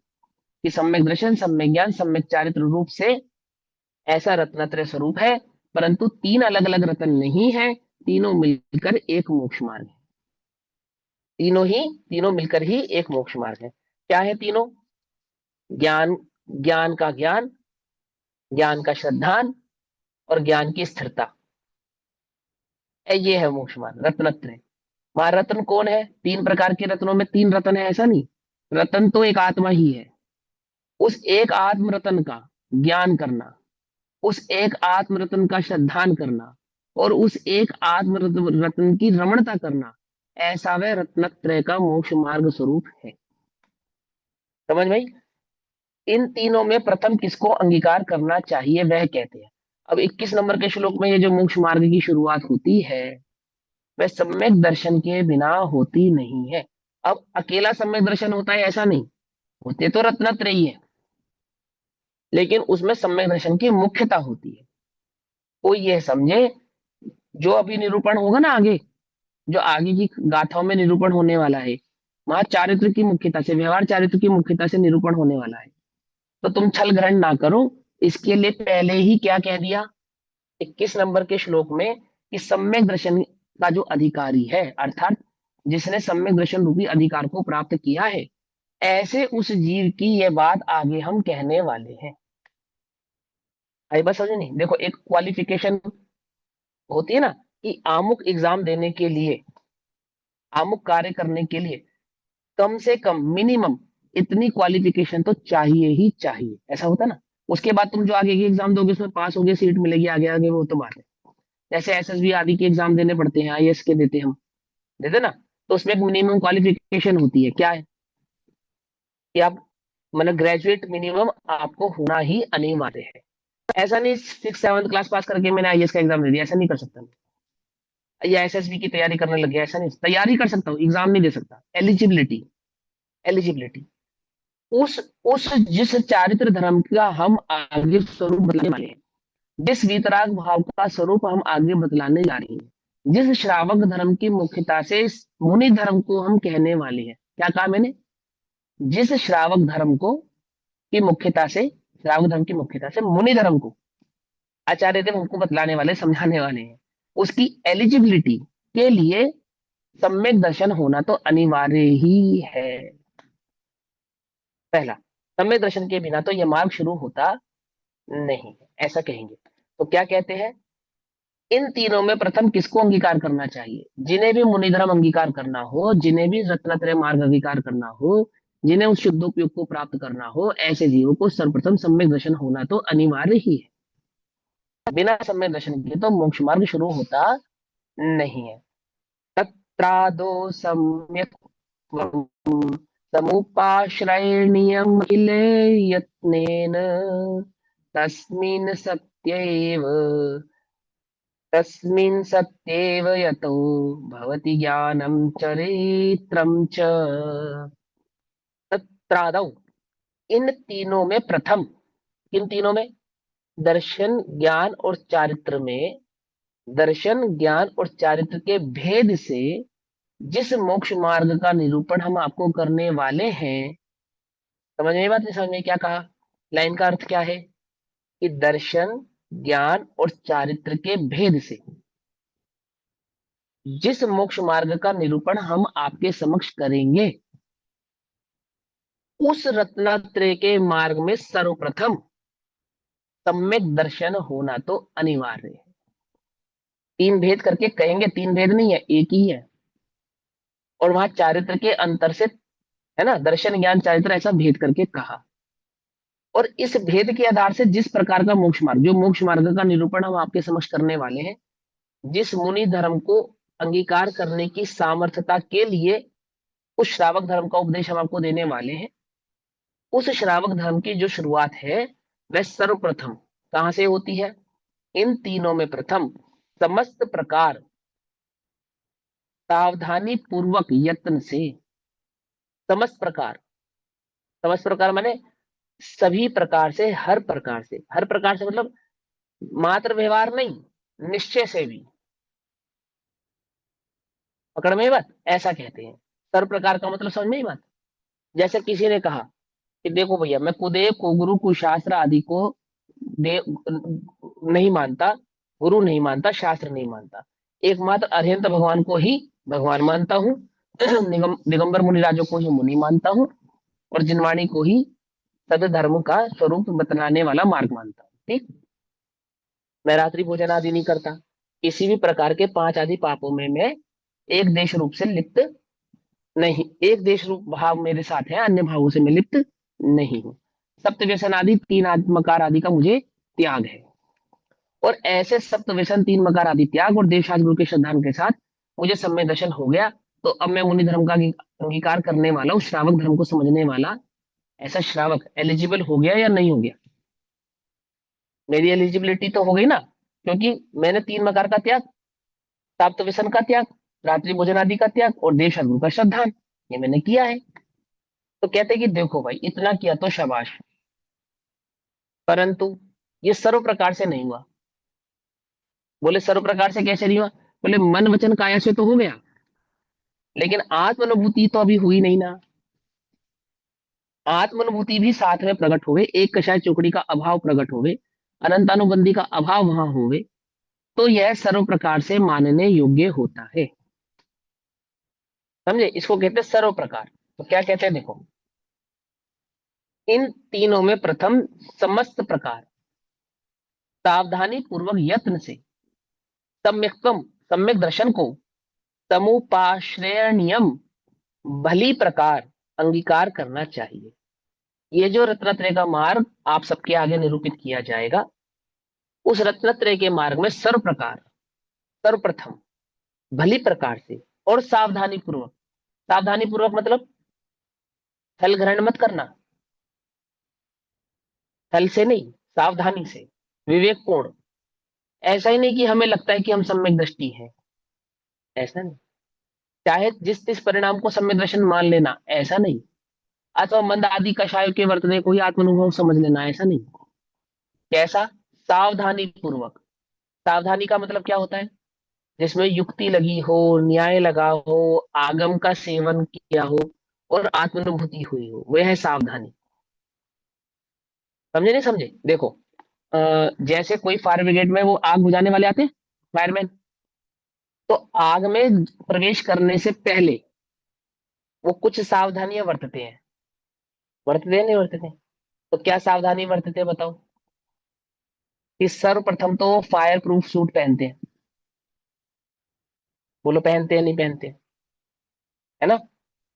कि सम्यक दर्शन, सम्यक ज्ञान, सम्यक चारित्र रूप से ऐसा रत्नत्रय स्वरूप है, परंतु तीन अलग अलग रत्न नहीं है, तीनों मिलकर एक मोक्ष मार्ग है। तीनों मिलकर ही एक मोक्ष मार्ग है। क्या है तीनों? ज्ञान, ज्ञान का ज्ञान, ज्ञान का श्रद्धान, और ज्ञान की स्थिरता, ये है मोक्ष मार्ग रत्नत्रय। वहां रत्न कौन है? तीन प्रकार के रत्नों में तीन रत्न है ऐसा नहीं, रत्न तो एक आत्मा ही है। उस एक आत्म रत्न का ज्ञान करना, उस एक आत्म रत्न का श्रद्धान करना, और उस एक आत्म रत्न की रमणता करना, ऐसा वह रत्नत्रय का मोक्ष मार्ग स्वरूप है। समझ भाई? इन तीनों में प्रथम किसको अंगीकार करना चाहिए वह कहते हैं। अब 21 नंबर के श्लोक में ये जो मोक्ष मार्ग की शुरुआत होती है, वह सम्यक दर्शन के बिना होती नहीं है। अब अकेला सम्यक दर्शन होता है ऐसा नहीं, होते तो रत्नत्रय ही है, लेकिन उसमें सम्यक दर्शन की मुख्यता होती है। कोई यह समझे, जो अभी निरूपण होगा ना आगे, जो आगे की गाथाओं में निरूपण होने वाला है, वहां चारित्र की मुख्यता से, व्यवहार चारित्र की मुख्यता से निरूपण होने वाला है। तो तुम छल ग्रहण ना करो, इसके लिए पहले ही क्या कह दिया 21 नंबर के श्लोक में, कि सम्यक दर्शन का जो अधिकारी है, अर्थात जिसने सम्यक दर्शन रूपी अधिकार को प्राप्त किया है, ऐसे उस जीव की यह बात आगे हम कहने वाले हैं। आई बात समझ नहीं? देखो, एक क्वालिफिकेशन होती है ना, कि आमुक एग्जाम देने के लिए, आमुक कार्य करने के लिए कम से कम मिनिमम इतनी क्वालिफिकेशन तो चाहिए ही चाहिए, ऐसा होता है ना। उसके बाद तुम जो आगे की एग्जाम दोगे उसमें पास होगे, सीट मिलेगी, आगे आगे वो तो बात है। जैसे एसएसबी आदि के एग्जाम देने पड़ते हैं, आईएएस के देते हम, देते ना, तो उसमें एक मिनिमम क्वालिफिकेशन होती है। क्या है कि आप, मतलब ग्रेजुएट मिनिमम आपको होना ही अनिवार्य है। ऐसा नहीं 6th 7th क्लास पास करके मैंने आईएएस का एग्जाम दे दिया, ऐसा नहीं कर सकता मैं। या एसएसबी की तैयारी करने लग गया, ऐसा नहीं। तैयारी कर सकता हूँ, एग्जाम नहीं दे सकता। एलिजिबिलिटी, एलिजिबिलिटी उस जिस चारित्र धर्म का हम आगे स्वरूप बदलने वाले हैं, जिस वीतराग भाव का स्वरूप हम आगे बतलाने जा रहे हैं, जिस श्रावक धर्म की मुख्यता से इस मुनि धर्म को हम कहने वाले हैं। क्या कहा मैंने? जिस श्रावक धर्म को की मुख्यता से, श्रावक धर्म की मुख्यता से मुनि धर्म को आचार्य देव हमको बतलाने वाले, समझाने वाले हैं, उसकी एलिजिबिलिटी के लिए सम्यक दर्शन होना तो अनिवार्य ही है। पहला। सम्यक दर्शन के बिना तो ये मार्ग शुरू होता नहीं, ऐसा कहेंगे। तो क्या कहते हैं, इन तीनों में प्रथम किसको अंगीकार करना चाहिए? जिन्हें भी मुनिधर्म अंगीकार करना हो, जिन्हें भी रत्नत्रय मार्ग अंगीकार करना हो, जिन्हें उस शुद्धोपयोग को प्राप्त करना हो, ऐसे जीवों को सर्वप्रथम सम्यक दर्शन होना तो अनिवार्य ही है। बिना सम्यक दर्शन के तो मोक्ष मार्ग शुरू होता नहीं है। तत्रादो सम्यक समुपाश्रयणीयम किल यत्नेन तस्मिन् सत्यैव तस्मिन् सत्येव यतो भवति ज्ञानं चरित्रं च। तत्रादौ, इन तीनों में प्रथम, किन तीनों में? दर्शन, ज्ञान और चारित्र में, दर्शन, ज्ञान और चारित्र के भेद से जिस मोक्ष मार्ग का निरूपण हम आपको करने वाले हैं, समझ में बात? नहीं समझ में? क्या कहा? लाइन का अर्थ क्या है कि दर्शन, ज्ञान और चारित्र के भेद से जिस मोक्ष मार्ग का निरूपण हम आपके समक्ष करेंगे, उस रत्नात्रय के मार्ग में सर्वप्रथम सम्यक दर्शन होना तो अनिवार्य है। तीन भेद करके कहेंगे, तीन भेद नहीं है, एक ही है। और वहां चारित्र के अंतर से, है ना, दर्शन ज्ञान चारित्र ऐसा भेद करके कहा। और इस भेद के आधार से जिस प्रकार का मोक्ष मार्ग, जो मोक्ष मार्ग का निरूपण हम आपके समक्ष करने वाले हैं, जिस मुनि धर्म को अंगीकार करने की सामर्थ्यता के लिए उस श्रावक धर्म का उपदेश हम आपको देने वाले हैं, उस श्रावक धर्म की जो शुरुआत है वह सर्वप्रथम कहां से होती है? इन तीनों में प्रथम समस्त प्रकार सावधानी पूर्वक यत्न से, समस्त प्रकार, समस्त प्रकार माने सभी प्रकार से, हर प्रकार से, हर प्रकार से मतलब मात्र व्यवहार नहीं, निश्चय से भी, पकड़ में बात, ऐसा कहते हैं। सर्व प्रकार का मतलब समझ में ही बात। जैसे किसी ने कहा कि देखो भैया, मैं कुदेव को, गुरु को, शास्त्र आदि को देव नहीं मानता, गुरु नहीं मानता, शास्त्र नहीं मानता, एकमात्र अरिहंत भगवान को ही भगवान मानता हूँ, दिगंबर मुनिराजों को ही मुनि मानता हूँ, और जिनवाणी को ही सद धर्म का स्वरूप बतलाने वाला मार्ग मानता हूँ। ठीक, मैं रात्रि भोजन आदि नहीं करता, किसी भी प्रकार के पांच आदि पापों में मैं एक देश रूप से लिप्त नहीं, एक देश रूप भाव मेरे साथ है, अन्य भावों से मैं लिप्त नहीं हूँ। सप्त व्यसन आदि, तीन आत्मकार आदि का मुझे त्याग है। और ऐसे सप्त व्यसन, तीन मकार आदि त्याग और देवशास्त्र गुरु के श्रद्धान के साथ मुझे सम्यक दर्शन हो गया, तो अब मैं मुनि धर्म का अंगीकार करने वाला हूँ, श्रावक धर्म को समझने वाला ऐसा श्रावक एलिजिबल हो गया या नहीं हो गया? मेरी एलिजिबिलिटी तो हो गई ना, क्योंकि मैंने तीन मकार का त्याग, सप्त व्यसन का त्याग, रात्रि भोजन आदि का त्याग और देवशास्त्र गुरु का श्रद्धान, ये मैंने किया है। तो कहते हैं कि देखो भाई, इतना किया तो शाबाश, परंतु ये सर्व प्रकार से नहीं हुआ। बोले सर्व प्रकार से कैसे नहीं हुआ? बोले मन वचन काया से तो हो गया, लेकिन आत्मानुभूति तो अभी हुई नहीं ना। आत्मानुभूति भी साथ में प्रकट होवे, एक कषाय चौकड़ी का अभाव प्रकट होवे, अनंतानुबंधी का अभाव वहां होवे, तो यह सर्व प्रकार से मानने योग्य होता है। समझे? इसको कहते हैं सर्व प्रकार। तो क्या कहते हैं देखो, इन तीनों में प्रथम समस्त प्रकार सावधानी पूर्वक यत्न से सम्यक्तम, सम्यक दर्शन को समुपाश्रयणीयम भली प्रकार अंगीकार करना चाहिए। ये जो रत्नत्रय का मार्ग आप सबके आगे निरूपित किया जाएगा, उस रत्नत्रय के मार्ग में सर्व प्रकार, सर्वप्रथम, भली प्रकार से और सावधानी पूर्वक, सावधानी पूर्वक मतलब छल ग्रहण मत करना, छल से नहीं, सावधानी से, विवेकपूर्ण। ऐसा ही नहीं कि हमें लगता है कि हम सम्यक दृष्टि है, ऐसा नहीं, चाहे जिस जिस परिणाम को सम्यक दर्शन मान लेना, ऐसा नहीं, अथवा मंद आदि कषायों के वर्तने को ही आत्मानुभव समझ लेना, ऐसा नहीं। कैसा? सावधानी पूर्वक। सावधानी का मतलब क्या होता है? जिसमें युक्ति लगी हो, न्याय लगा हो, आगम का सेवन किया हो और आत्मानुभूति हुई हो, वह है सावधानी। समझे नहीं समझे? देखो, जैसे कोई फायर ब्रिगेड में वो आग बुझाने वाले आते हैं, फायरमैन, तो आग में प्रवेश करने से पहले वो कुछ सावधानियां बरतते हैं, बरतते हैं नहीं बरतते? तो क्या सावधानी बरतते बताओ? कि सर्वप्रथम तो फायर प्रूफ सूट पहनते हैं। बोलो पहनते हैं नहीं पहनते, है ना?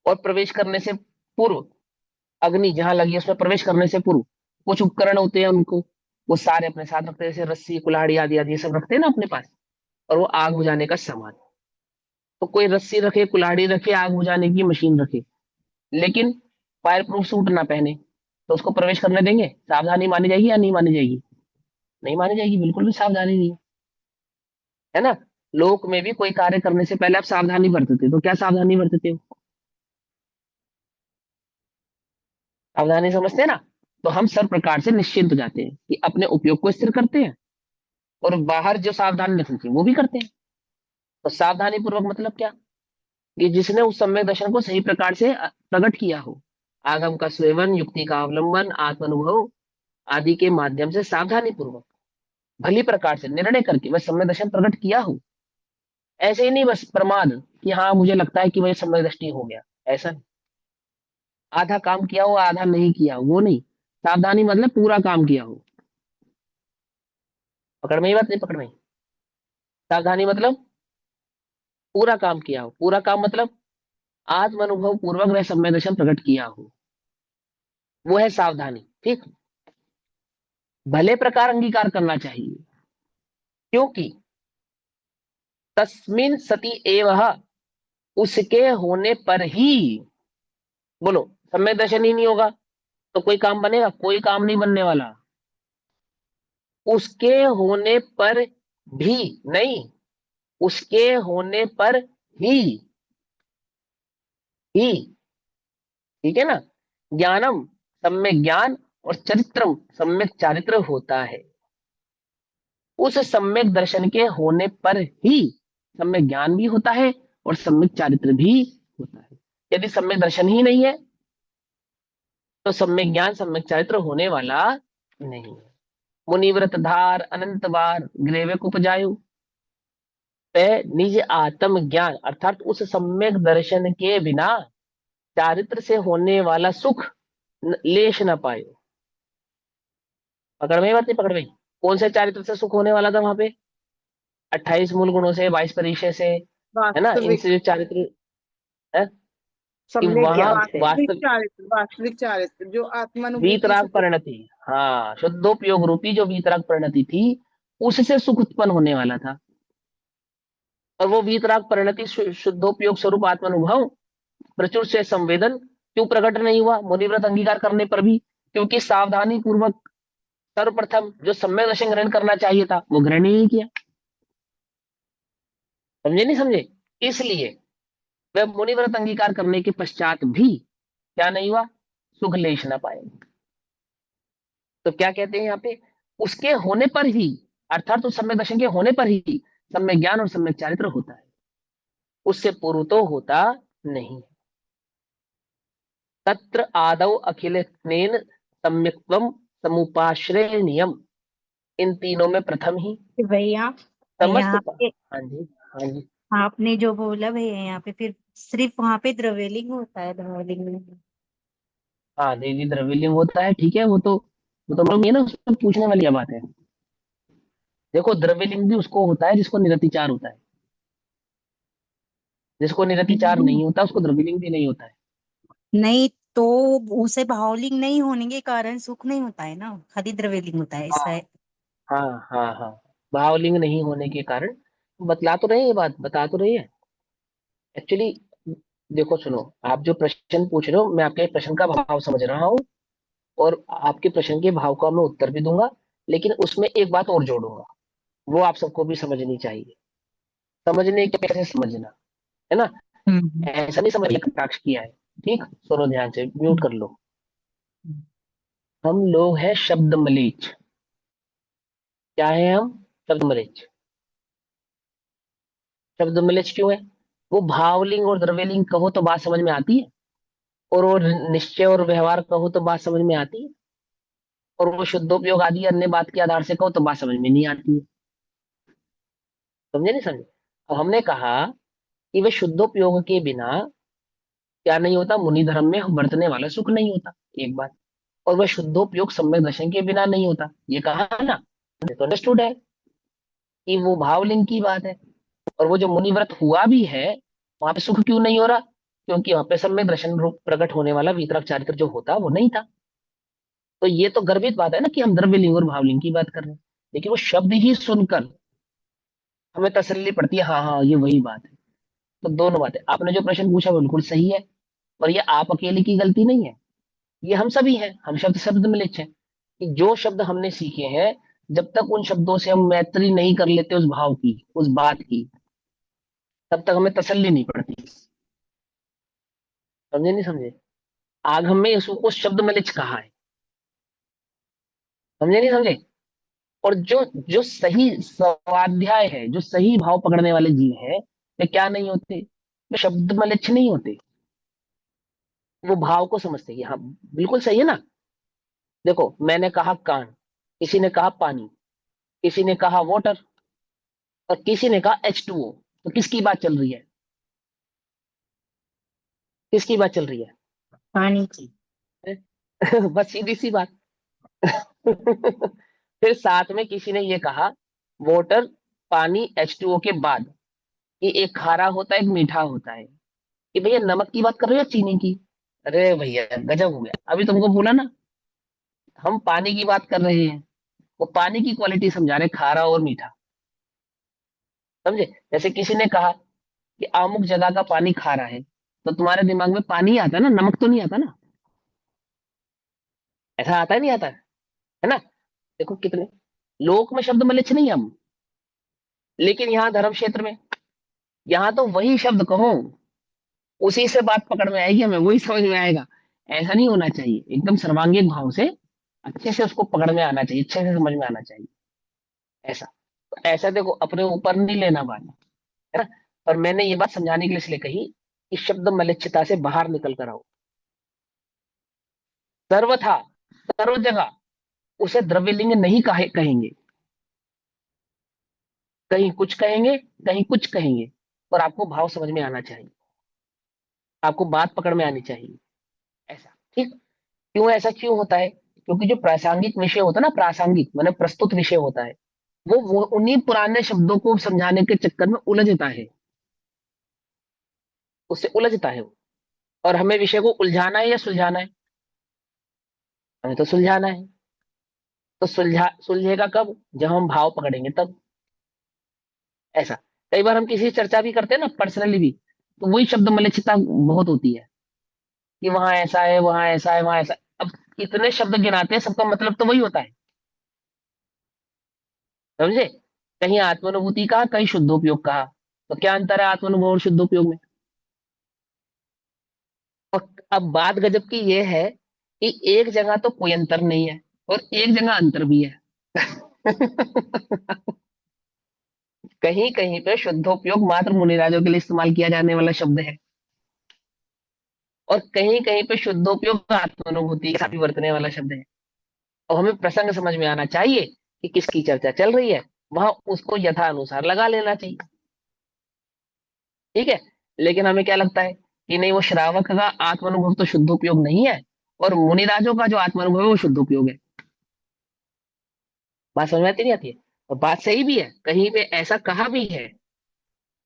और प्रवेश करने से पूर्व, अग्नि जहां लगी है उसमें प्रवेश करने से पूर्व कुछ उपकरण होते हैं, उनको वो सारे अपने साथ रखते हैं, जैसे रस्सी, कुल्हाड़ी आदि आदि ये सब रखते हैं ना अपने पास। और वो आग बुझाने का सामान। तो कोई रस्सी रखे, कुल्हाड़ी रखे, आग बुझाने की मशीन रखे, लेकिन फायर प्रूफ सूट ना पहने, तो उसको प्रवेश करने देंगे? सावधानी मानी जाएगी या नहीं मानी जाएगी? नहीं मानी जाएगी, बिल्कुल भी सावधानी नहीं, है ना? लोक में भी कोई कार्य करने से पहले आप सावधानी बरतते, तो क्या सावधानी बरतते हो? सावधानी समझते हैं ना? तो हम सब प्रकार से निश्चिंत हो जाते हैं कि अपने उपयोग को स्थिर करते हैं, और बाहर जो सावधानी रखनी चाहिए वो भी करते हैं। तो सावधानी पूर्वक मतलब क्या? कि जिसने उस सम्यक दर्शन को सही प्रकार से प्रकट किया हो, आगम का सेवन, युक्ति का अवलंबन, आत्मानुभव आदि के माध्यम से सावधानी पूर्वक भली प्रकार से निर्णय करके वह सम्यक दर्शन प्रकट किया हो। ऐसे ही नहीं बस प्रमाद कि हाँ मुझे लगता है कि वह सम्यक दृष्टि हो गया, ऐसा नहीं। आधा काम किया हो आधा नहीं किया हो, वो नहीं। सावधानी मतलब पूरा काम किया हो। पकड़ में ही बात नहीं? पकड़ में ही? सावधानी मतलब पूरा काम किया हो। पूरा काम मतलब आत्म अनुभव पूर्वक वह सम्यक दर्शन प्रकट किया हो, वो है सावधानी। ठीक। भले प्रकार अंगीकार करना चाहिए, क्योंकि तस्मिन सती एवं, उसके होने पर ही, बोलो, सम्यक दर्शन ही नहीं होगा तो कोई काम बनेगा? कोई काम नहीं बनने वाला। उसके होने पर भी नहीं, उसके होने पर ही, ही, ठीक है ना? ज्ञानम सम्यक ज्ञान, और चरित्रम सम्यक चारित्र होता है। उस सम्यक दर्शन के होने पर ही सम्यक ज्ञान भी होता है और सम्यक चारित्र भी होता है। यदि सम्यक दर्शन ही नहीं है तो सम्यक ज्ञान सम्यक चारित्र होने वाला नहीं है। मुनिव्रत धार अनंत बार ग्रेवक उपजायु, पे निज आत्म ज्ञान, अर्थात उस सम्यक दर्शन के बिना चारित्र से होने वाला सुख लेश न पाए। पकड़ में बात नहीं? पकड़ में? कौन से चारित्र से सुख होने वाला था वहां पे? 28 मूल गुणों से, 22 परिचय से, है ना? वास्तविक इनसे जो चारित्र है, कि सम्यक वहां ज्ञान से। वास्तव वास्तविक चारित्र जो आत्मानुभूति से वीतराग परिणति, हाँ, शुद्धोपयोग रूपी जो वीतराग परिणति थी, उससे सुख उत्पन्न होने वाला था। और वो वीतराग परिणति शुद्धोपयोग स्वरूप आत्मानुभव प्रचुर से संवेदन क्यों प्रकट नहीं हुआ मुनिव्रत अंगीकार करने पर भी? क्योंकि सावधानी पूर्वक सर्वप्रथम जो सम्यक दर्शन ग्रहण करना चाहिए था वो ग्रहण ही नहीं किया। समझे नहीं समझे? इसलिए वह मुनिव्रत अंगीकार करने के पश्चात भी क्या नहीं हुआ? सुख लेश ना पाए। तो क्या कहते हैं यहाँ पे? उसके होने पर ही, अर्थात उस सम्यक दर्शन के होने पर ही सम्यक ज्ञान और सम्यक चारित्र होता है, उससे पूर्व तो होता नहीं। तत्र आदौ अखिल सम्यक्त्वम समुपाश्रय नियम, इन तीनों में प्रथम ही कि भैया समस्त यहाँ पे हाँ जी, हाँ जी। आपने जो बोला भैया यहाँ पे फिर सिर्फ वहां पे द्रव्यलिंग होता है द्रव्यलिंग में। हाँ देवी द्रव्यलिंग होता है, ठीक है। वो तो मतलब ये ना उसमें पूछने वाली बात है। देखो द्रव्यलिंग भी उसको होता है जिसको निरतिचार होता है। जिसको निरतिचार नहीं नहीं होता उसको द्रव्यलिंग भी नहीं होता है। नहीं, तो उसे भावलिंग नहीं होने के कारण सुख नहीं होता है ना, खाली द्रव्यलिंग होता है ऐसा हाँ, है। हाँ, हाँ, हाँ। भावलिंग नहीं होने के कारण बतला तो रहे हैं, ये बात बता तो रही है एक्चुअली। देखो सुनो, आप जो प्रश्न पूछ रहे हो मैं आपके प्रश्न का भाव समझ रहा हूँ, और आपके प्रश्न के भाव का मैं उत्तर भी दूंगा, लेकिन उसमें एक बात और जोड़ूंगा, वो आप सबको भी समझनी चाहिए। समझने के कैसे समझना, है ना? हम्म। ऐसा नहीं समझ कटाक्ष किया है। ठीक, सुनो ध्यान से, म्यूट कर लो। हम लोग हैं शब्द मलीच। क्या है हम? शब्द मलीच। शब्द मलीच क्यों है? वो भावलिंग और द्रव्यलिंग कहो तो बात समझ में आती है, और वो निश्चय और व्यवहार कहो तो बात समझ में आती है, और वो शुद्धोपयोग आदि अन्य बात के आधार से कहो तो बात समझ में नहीं आती है। समझे नहीं समझे? अब हमने कहा कि वे शुद्धोपयोग के बिना क्या नहीं होता? मुनि धर्म में बरतने वाला सुख नहीं होता, एक बात। और वह शुद्धोपयोग सम्यक दर्शन के बिना नहीं होता। ये कहा ना, तो अंडरस्टूड है कि वो भावलिंग की बात है। और वो जो मुनिव्रत हुआ भी है, वहां पे सुख क्यों नहीं हो रहा? क्योंकि वहां पे सम्यक दर्शन रूप प्रकट होने वाला वीतराग चारित्र जो होता वो नहीं था। तो ये तो गर्भित बात है ना कि हम द्रव्यलिंग और भावलिंग की बात कर रहे हैं, लेकिन वो शब्द ही सुनकर हमें तसल्ली पड़ती है, हाँ हाँ ये वही बात है। तो दोनों बातें, आपने जो प्रश्न पूछा वो बिल्कुल सही है। और ये आप अकेले की गलती नहीं है, ये हम सभी हैं। हम शब्द शब्द में लिखे हैं कि जो शब्द हमने सीखे हैं, जब तक उन शब्दों से हम मैत्री नहीं कर लेते उस भाव की, उस बात की, तब तक हमें तसल्ली नहीं पड़ती। समझे नहीं समझे? आगम में उसको शब्द में लिच कहा है। समझे नहीं समझे? और जो जो सही स्वाध्याय है, जो सही भाव पकड़ने वाले जीव है, वे क्या नहीं होते? वे शब्द मलिच्छ नहीं होते। वो भाव को समझते हैं। हाँ बिल्कुल सही है ना। देखो, मैंने कहा कान, किसी ने कहा पानी, किसी ने कहा वाटर, और किसी ने कहा H2O। तो किसकी बात चल रही है? किसकी बात चल रही है? पानी की। बस सीधी सी बात। फिर साथ में किसी ने ये कहा वाटर, पानी, H2O के बाद कि एक खारा होता है, एक मीठा होता है। कि भैया नमक की बात कर रहे हो या चीनी की? अरे भैया गजब हो गया। अभी तुमको बोला ना, हम पानी की बात कर रहे हैं, वो पानी की क्वालिटी समझा रहे, खारा और मीठा। समझे? जैसे किसी ने कहा कि अमुक जगह का पानी खारा है, तो तुम्हारे दिमाग में पानी आता है ना, नमक तो नहीं आता ना। ऐसा आता है नहीं आता है ना? देखो कितने लोक में शब्द मलिच्छ नहीं हम, लेकिन यहाँ धर्म क्षेत्र में, यहाँ तो वही शब्द कहो, उसी से बात पकड़ में आएगी, हमें वही समझ में आएगा। ऐसा नहीं होना चाहिए, एकदम सर्वांगीण भाव से अच्छे से उसको पकड़ में आना चाहिए, अच्छे से समझ में आना चाहिए। ऐसा, तो ऐसा देखो, अपने ऊपर नहीं लेना बात, है ना। और मैंने ये बात समझाने के लिए इसलिए कही कि शब्द मलिच्छता से बाहर निकल कर आओ। सर्वथा, सर्व जगह उसे द्रव्यलिंग नहीं कहेंगे। कहीं कुछ कहेंगे, कहीं कुछ कहेंगे। और आपको भाव समझ में आना चाहिए, आपको बात पकड़ में आनी चाहिए। ऐसा ठीक। क्यों ऐसा क्यों होता है? क्योंकि जो प्रासंगिक विषय होता है ना, प्रासंगिक माने प्रस्तुत विषय होता है, वो उन्हीं पुराने शब्दों को समझाने के चक्कर में उलझता है, उससे उलझता है वो। और हमें विषय को उलझाना है या सुलझाना है? हमें तो सुलझाना है। तो सुलझेगा कब? जब हम भाव पकड़ेंगे तब। ऐसा, कई बार हम किसी से चर्चा भी करते हैं ना, पर्सनली भी, तो वही शब्द मलिच्छता बहुत होती है कि वहां ऐसा है, वहां ऐसा है, वहां ऐसा। अब इतने शब्द गिनाते हैं, सबका मतलब तो वही होता है। समझे? कहीं आत्मानुभूति कहा, कहीं शुद्धोपयोग कहा। तो क्या अंतर है आत्मानुभव और शुद्धोपयोग में? और अब बात गजब की यह है कि एक जगह तो कोई अंतर नहीं है, और एक जगह अंतर भी है। कहीं कहीं पे शुद्धोपयोग मात्र मुनिराजों के लिए इस्तेमाल किया जाने वाला शब्द है, और कहीं कहीं पे शुद्धोपयोग आत्मानुभूति के साथ भी बरतने वाला शब्द है। और हमें प्रसंग समझ में आना चाहिए कि किसकी चर्चा चल रही है, वहां उसको यथानुसार लगा लेना चाहिए। ठीक है। लेकिन हमें क्या लगता है कि नहीं, वो श्रावक का आत्मानुभव तो शुद्धोपयोग नहीं है, और मुनिराजों का जो आत्मानुभव है वो शुद्धोपयोग है। बात समझ में आती नहीं आती है? और बात सही भी है, कहीं पे ऐसा कहा भी है,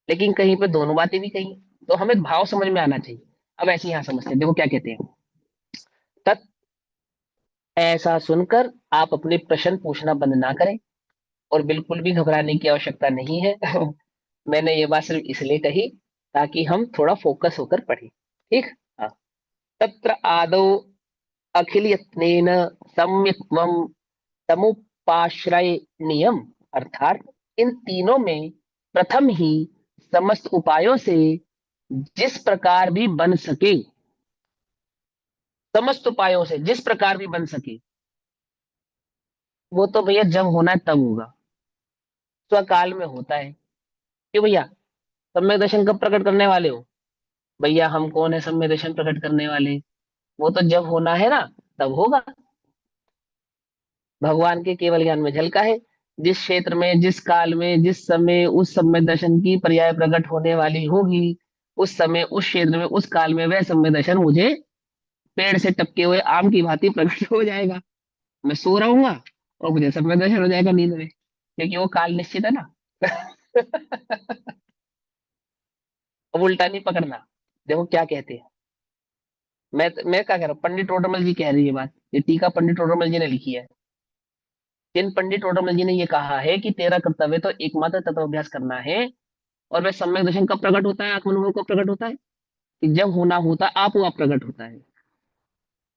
लेकिन कहीं पे दोनों बातें भी कही हैं। तो हमें भाव समझ में आना चाहिए। अब ऐसे यहां समझते हैं, देखो क्या कहते हैं। तत् ऐसा सुनकर आप अपने प्रश्न पूछना बंद ना करें, और बिल्कुल भी घबराने की आवश्यकता नहीं है। मैंने ये बात सिर्फ इसलिए कही ताकि हम थोड़ा फोकस होकर पढ़ें। ठीक। हाँ। तत्र आदौ अखिल यत्नेन सम्यक्त्वं समुपाश्रयणीयम्, अर्थात इन तीनों में प्रथम ही समस्त उपायों से जिस प्रकार भी बन सके, समस्त उपायों से जिस प्रकार भी बन सके, वो तो भैया जब होना है तब होगा, स्वकाल में होता है। क्यों भैया? सम्यक दर्शन कब प्रकट करने वाले हो? भैया हम कौन है सम्यक दर्शन प्रकट करने वाले? वो तो जब होना है ना, तब होगा। भगवान के केवल ज्ञान में झलका है। जिस क्षेत्र में, जिस काल में, जिस समय उस सम्यक दर्शन की पर्याय प्रकट होने वाली होगी, उस समय, उस क्षेत्र में, उस काल में वह सम्यक दर्शन मुझे पेड़ से टपके हुए आम की भांति प्रकट हो जाएगा। मैं सो रहूंगा और मुझे सम्यक दर्शन हो जाएगा नींद में, क्योंकि वो काल निश्चित है ना। अब उल्टा नहीं पकड़ना। देखो क्या कहते हैं, मैं क्या कह रहा हूँ, पंडित टोडरमल जी कह रही है बात, ये टीका पंडित टोडरमल जी ने लिखी है। जिन पंडित टोडरमल जी ने ये कहा है कि तेरा कर्तव्य तो एकमात्र तत्व अभ्यास करना है, और वह सम्यक दर्शन कब प्रकट होता है, आत्मानुभव कब प्रकट होता है, कि जब होना होता आप वो प्रकट होता है।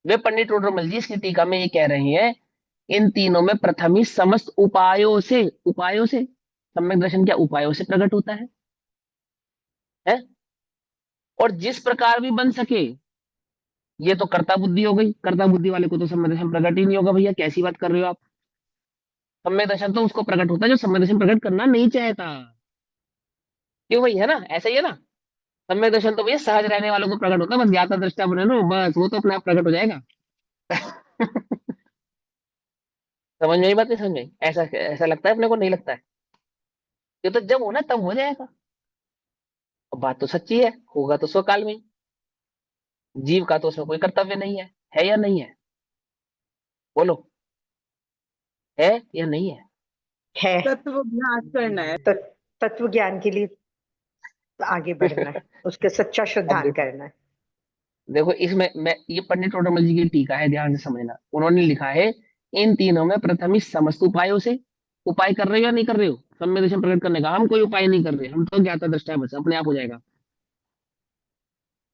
वे पंडित टोडरमल जी इसकी टीका में ये कह रहे हैं, इन तीनों में प्रथम ही समस्त उपायों से सम्यक दर्शन क्या उपायों से प्रकट होता है? और जिस प्रकार भी बन सके, ये तो कर्ता बुद्धि हो गई, कर्ता बुद्धि वाले को तो सम्यक दर्शन प्रकट ही नहीं होगा भैया, कैसी बात कर रहे हो आप। सम्यक दर्शन तो उसको प्रकट होता है जो सम्यक दर्शन प्रकट करना नहीं चाहता। क्यों भाई, है ना, ऐसा ही है ना। सम्यक दर्शन तो भैया सहज रहने वालों को प्रकट होता है, बस ज्ञाता दृष्टा बने लो, बस वो तो अपने आप प्रकट हो जाएगा। समझ में आई बात, नहीं समझ में आई? ऐसा ऐसा लगता है अपने को, नहीं लगता है? ये तो जब होना तब हो जाएगा। और बात तो सच्ची होगा तो स्वकाल में ही। जीव का तो उसमें कोई कर्तव्य नहीं है या नहीं है? बोलो, है या नहीं है? है। तत्व अभ्यास करना है। तत्व ज्ञान के लिए आगे बढ़ना है, उसके सच्चा अब शुद्धान देखो, करना है। देखो इसमें मैं ये पंडित टोडरमल जी की टीका है, ध्यान से समझना। उन्होंने लिखा है, इन तीनों में प्रथम ही समस्त उपायों से, उपाय कर रहे हो या नहीं कर रहे हो सम्यक दर्शन प्रकट करने का? हम कोई उपाय नहीं कर रहे, हम तो ज्ञाता दृष्टा है, बस अपने आप हो जाएगा।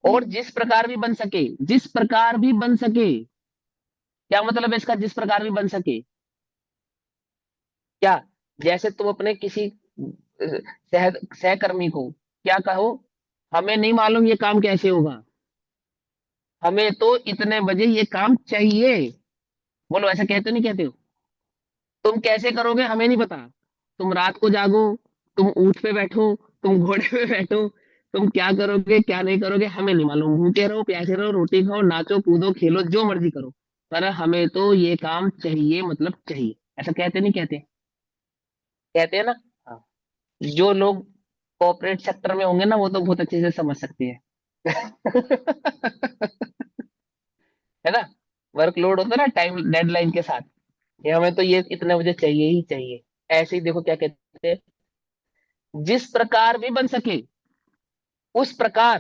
और जिस प्रकार भी बन सके, जिस प्रकार भी बन सके, क्या मतलब है इसका, जिस प्रकार भी बन सके? क्या, जैसे तुम अपने किसी सहकर्मी को क्या कहो, हमें नहीं मालूम ये काम कैसे होगा, हमें तो इतने बजे ये काम चाहिए। बोलो, ऐसा कहते हो नहीं कहते हो? तुम कैसे करोगे हमें नहीं पता, तुम रात को जागो, तुम ऊंट पे बैठो, तुम घोड़े पे बैठो, तुम क्या करोगे क्या नहीं करोगे हमें नहीं मालूम, भूखे रहो प्यासे रहो रोटी खाओ नाचो कूदो खेलो जो मर्जी करो, पर हमें तो ये काम चाहिए, मतलब चाहिए। ऐसा कहते नहीं कहते? कहते हैं ना। हाँ। जो लोग कॉर्पोरेट सेक्टर में होंगे ना, वो तो बहुत अच्छे से समझ सकते हैं। है ना, वर्कलोड होता है ना टाइम डेडलाइन के साथ, ये हमें तो ये इतने बजे चाहिए ही चाहिए। ऐसे ही देखो क्या कहते हैं, जिस प्रकार भी बन सके उस प्रकार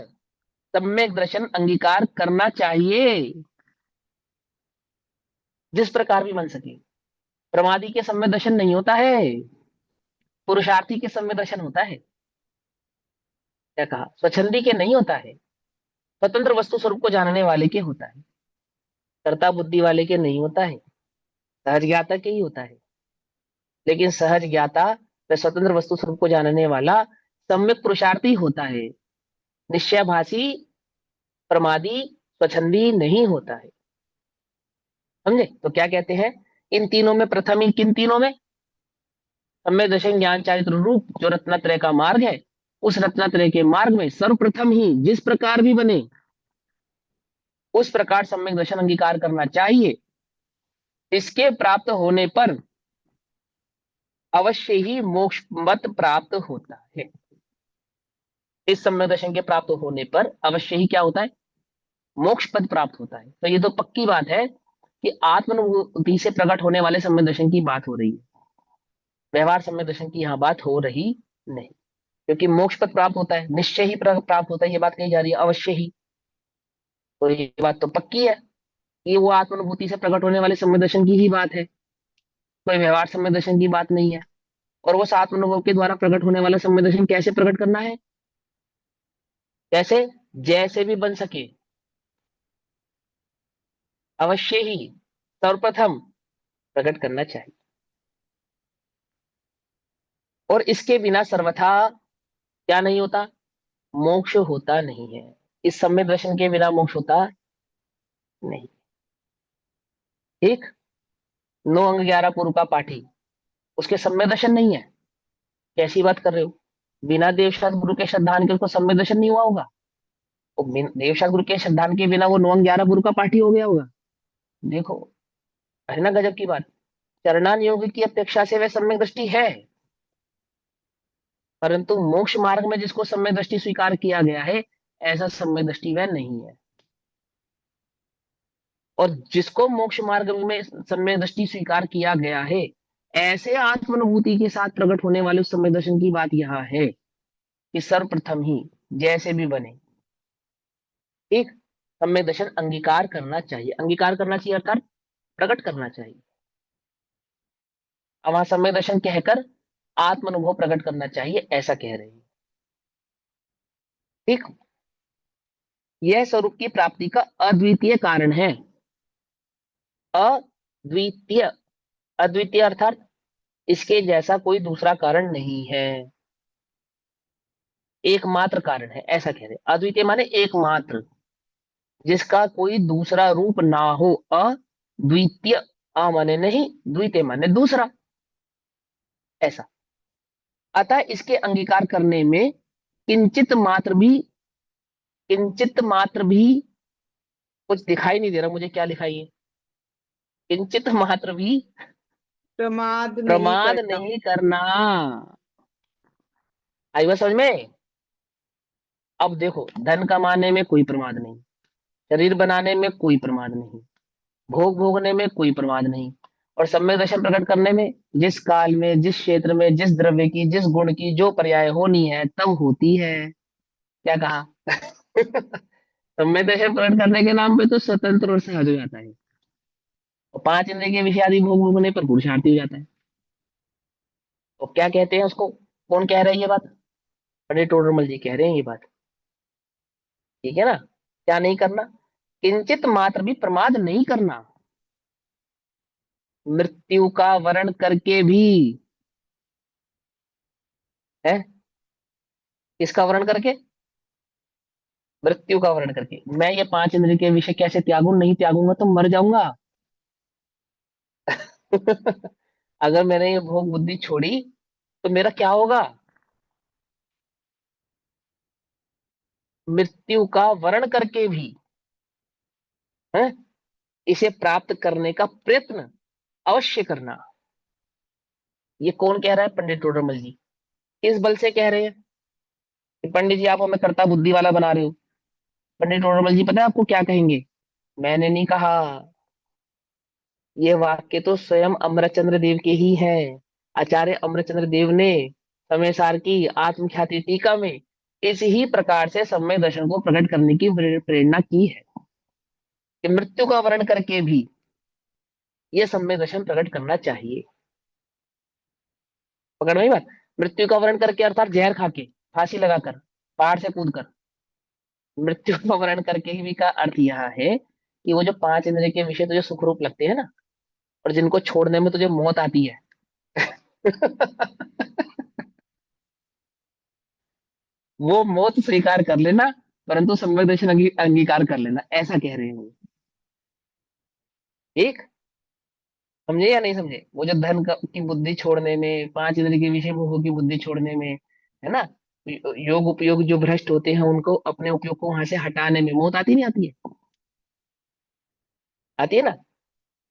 सम्यक दर्शन अंगीकार करना चाहिए। जिस प्रकार भी बन सके, प्रमादी के सम्यक दर्शन नहीं होता है, पुरुषार्थी के सम्यक दर्शन होता है। क्या कहा, स्वच्छंदी के नहीं होता है, स्वतंत्र वस्तु स्वरूप को जानने वाले के होता है, कर्ता बुद्धि वाले के नहीं होता है, सहज ज्ञाता के ही होता है। लेकिन सहज ज्ञाता व स्वतंत्र वस्तु स्वरूप को जानने वाला सम्यक पुरुषार्थी होता है, निश्चयभाषी प्रमादी स्वच्छंदी नहीं होता है। समझे? तो क्या कहते हैं, इन तीनों में प्रथम ही, किन तीनों में? सम्यक दर्शन ज्ञान चारित्र रूप जो रत्नत्रय का मार्ग है, उस रत्नत्रय के मार्ग में सर्वप्रथम ही जिस प्रकार भी बने उस प्रकार सम्यक दर्शन अंगीकार करना चाहिए। इसके प्राप्त होने पर अवश्य ही मोक्ष मत प्राप्त होता है। इस सम्यक दर्शन के प्राप्त होने पर अवश्य ही क्या होता है, मोक्ष पद प्राप्त होता है। तो ये तो पक्की बात है कि आत्मानुभूति से प्रकट होने वाले सम्यक दर्शन की बात हो रही है, व्यवहार सम्यक दर्शन की यहाँ बात हो रही नहीं। क्योंकि मोक्ष पद प्राप्त होता है, निश्चय ही प्राप्त होता है, ये बात कही जा रही है, अवश्य ही। तो ये बात तो पक्की है कि वो आत्मानुभूति से प्रकट होने वाले सम्यक दर्शन की ही बात है, कोई व्यवहार सम्यक दर्शन की बात नहीं है। और वो आत्मानुभव के द्वारा प्रकट होने वाला सम्यक दर्शन कैसे प्रकट करना है, कैसे, जैसे भी बन सके, अवश्य ही सर्वप्रथम प्रकट करना चाहिए। और इसके बिना सर्वथा क्या नहीं होता, मोक्ष होता नहीं है। इस सम्यक दर्शन के बिना मोक्ष होता नहीं। ठीक, 9 अंग 11 पूर्व का पाठी, उसके सम्यक दर्शन नहीं है, कैसी बात कर रहे हो? बिना देवशास्त्र गुरु के श्रद्धान के उसको सम्यक दर्शन नहीं हुआ होगा? वो देवशास्त्र गुरु के श्रद्धान के बिना वो 9 अंग 11 पूर्व का पाठी हो गया होगा? देखो, है ना गजब की बात। चरणान योग की अपेक्षा से वह सम्यक दृष्टि है, परंतु मोक्ष मार्ग में जिसको सम्यक दृष्टि स्वीकार किया गया है, ऐसा सम्यक दृष्टि वह नहीं है। और जिसको मोक्ष मार्ग में सम्यक दृष्टि स्वीकार किया गया है, ऐसे आत्मानुभूति के साथ प्रकट होने वाले उस सम्यक दर्शन की बात यहाँ है कि सर्वप्रथम ही जैसे भी बने एक सम्यक दर्शन अंगीकार करना चाहिए। अंगीकार करना चाहिए अर्थात प्रकट करना चाहिए। अब वहां सम्यक दर्शन कहकर आत्मानुभव प्रकट करना चाहिए, ऐसा कह रहे हैं। ठीक, यह स्वरूप की प्राप्ति का अद्वितीय कारण है। अद्वितीय, अद्वितीय अर्थात इसके जैसा कोई दूसरा कारण नहीं है, एकमात्र कारण है, ऐसा कह रहे हैं। अद्वितीय माने एकमात्र, जिसका कोई दूसरा रूप ना हो। अद्वितीय, अ माने नहीं, द्वितीय माने दूसरा, ऐसा। अतः इसके अंगीकार करने में किंचित मात्र भी कुछ दिखाई नहीं दे रहा मुझे, क्या लिखा है? किंचित मात्र भी प्रमाद करना। नहीं करना। आई बात समझ में? अब देखो, धन कमाने में कोई प्रमाद नहीं, शरीर बनाने में कोई प्रमाद नहीं, भोग भोगने में कोई प्रमाद नहीं, और सम्यक दर्शन प्रकट करने में जिस काल में, जिस क्षेत्र में, जिस द्रव्य की, जिस गुण की जो पर्याय होनी है तब होती है। क्या कहा? सम्यक दर्शन प्रकट करने के नाम पे तो स्वतंत्र और सहज हो जाता है, और पांच इंद्रिय के विषय आदि भोग भोगने पर पुरुषार्थी हो जाता है। तो क्या कहते हैं उसको? कौन कह रहा है ये बात? पंडित टोडरमल जी कह रहे हैं ये बात। ठीक है ना? क्या नहीं करना? किंचित मात्र भी प्रमाद नहीं करना, मृत्यु का वर्ण करके भी। है? किसका वर्ण करके? मृत्यु का वर्ण करके। मैं ये पांच इंद्रिय के विषय कैसे त्यागूं? नहीं त्यागूंगा तो मर जाऊंगा। अगर मैंने ये भोग बुद्धि छोड़ी तो मेरा क्या होगा? मृत्यु का वर्ण करके भी है इसे प्राप्त करने का प्रयत्न अवश्य करना। ये कौन कह रहा है? पंडित टोडरमल जी। किस बल से कह रहे हैं कि पंडित जी आप हमें कर्ता बुद्धि वाला बना रहे हो? पंडित टोडरमल जी पता है आपको क्या कहेंगे? मैंने नहीं कहा, ये वाक्य तो स्वयं अमरचंद्र देव के ही है। आचार्य अमरचंद्र देव ने समय सार की आत्मख्याति टीका में इस ही प्रकार से सम्यक दर्शन को प्रकट करने की प्रेरणा की है कि मृत्यु का वर्ण करके भी यह सम्यक दर्शन प्रकट करना चाहिए। पकड़ में बात? मृत्यु का वर्ण करके अर्थात जहर खा के, फांसी लगाकर, पहाड़ से कूद कर। मृत्यु का वर्ण करके भी का अर्थ यह है कि वो जो पांच इंद्रिय के विषय तुझे सुखरूप लगते हैं ना, और जिनको छोड़ने में तुझे मौत आती है, वो मौत स्वीकार कर लेना, परंतु सम्यक दर्शन अंगीकार कर लेना, ऐसा कह रहे हैं वो। एक, समझे या नहीं समझे? वो जो की बुद्धि छोड़ने में, पांच इंद्रिय के विषय भोगों की बुद्धि छोड़ने में, है ना, योग उपयोग जो भ्रष्ट होते हैं उनको अपने उपयोग को वहां से हटाने में मौत आती नहीं आती है? आती है ना?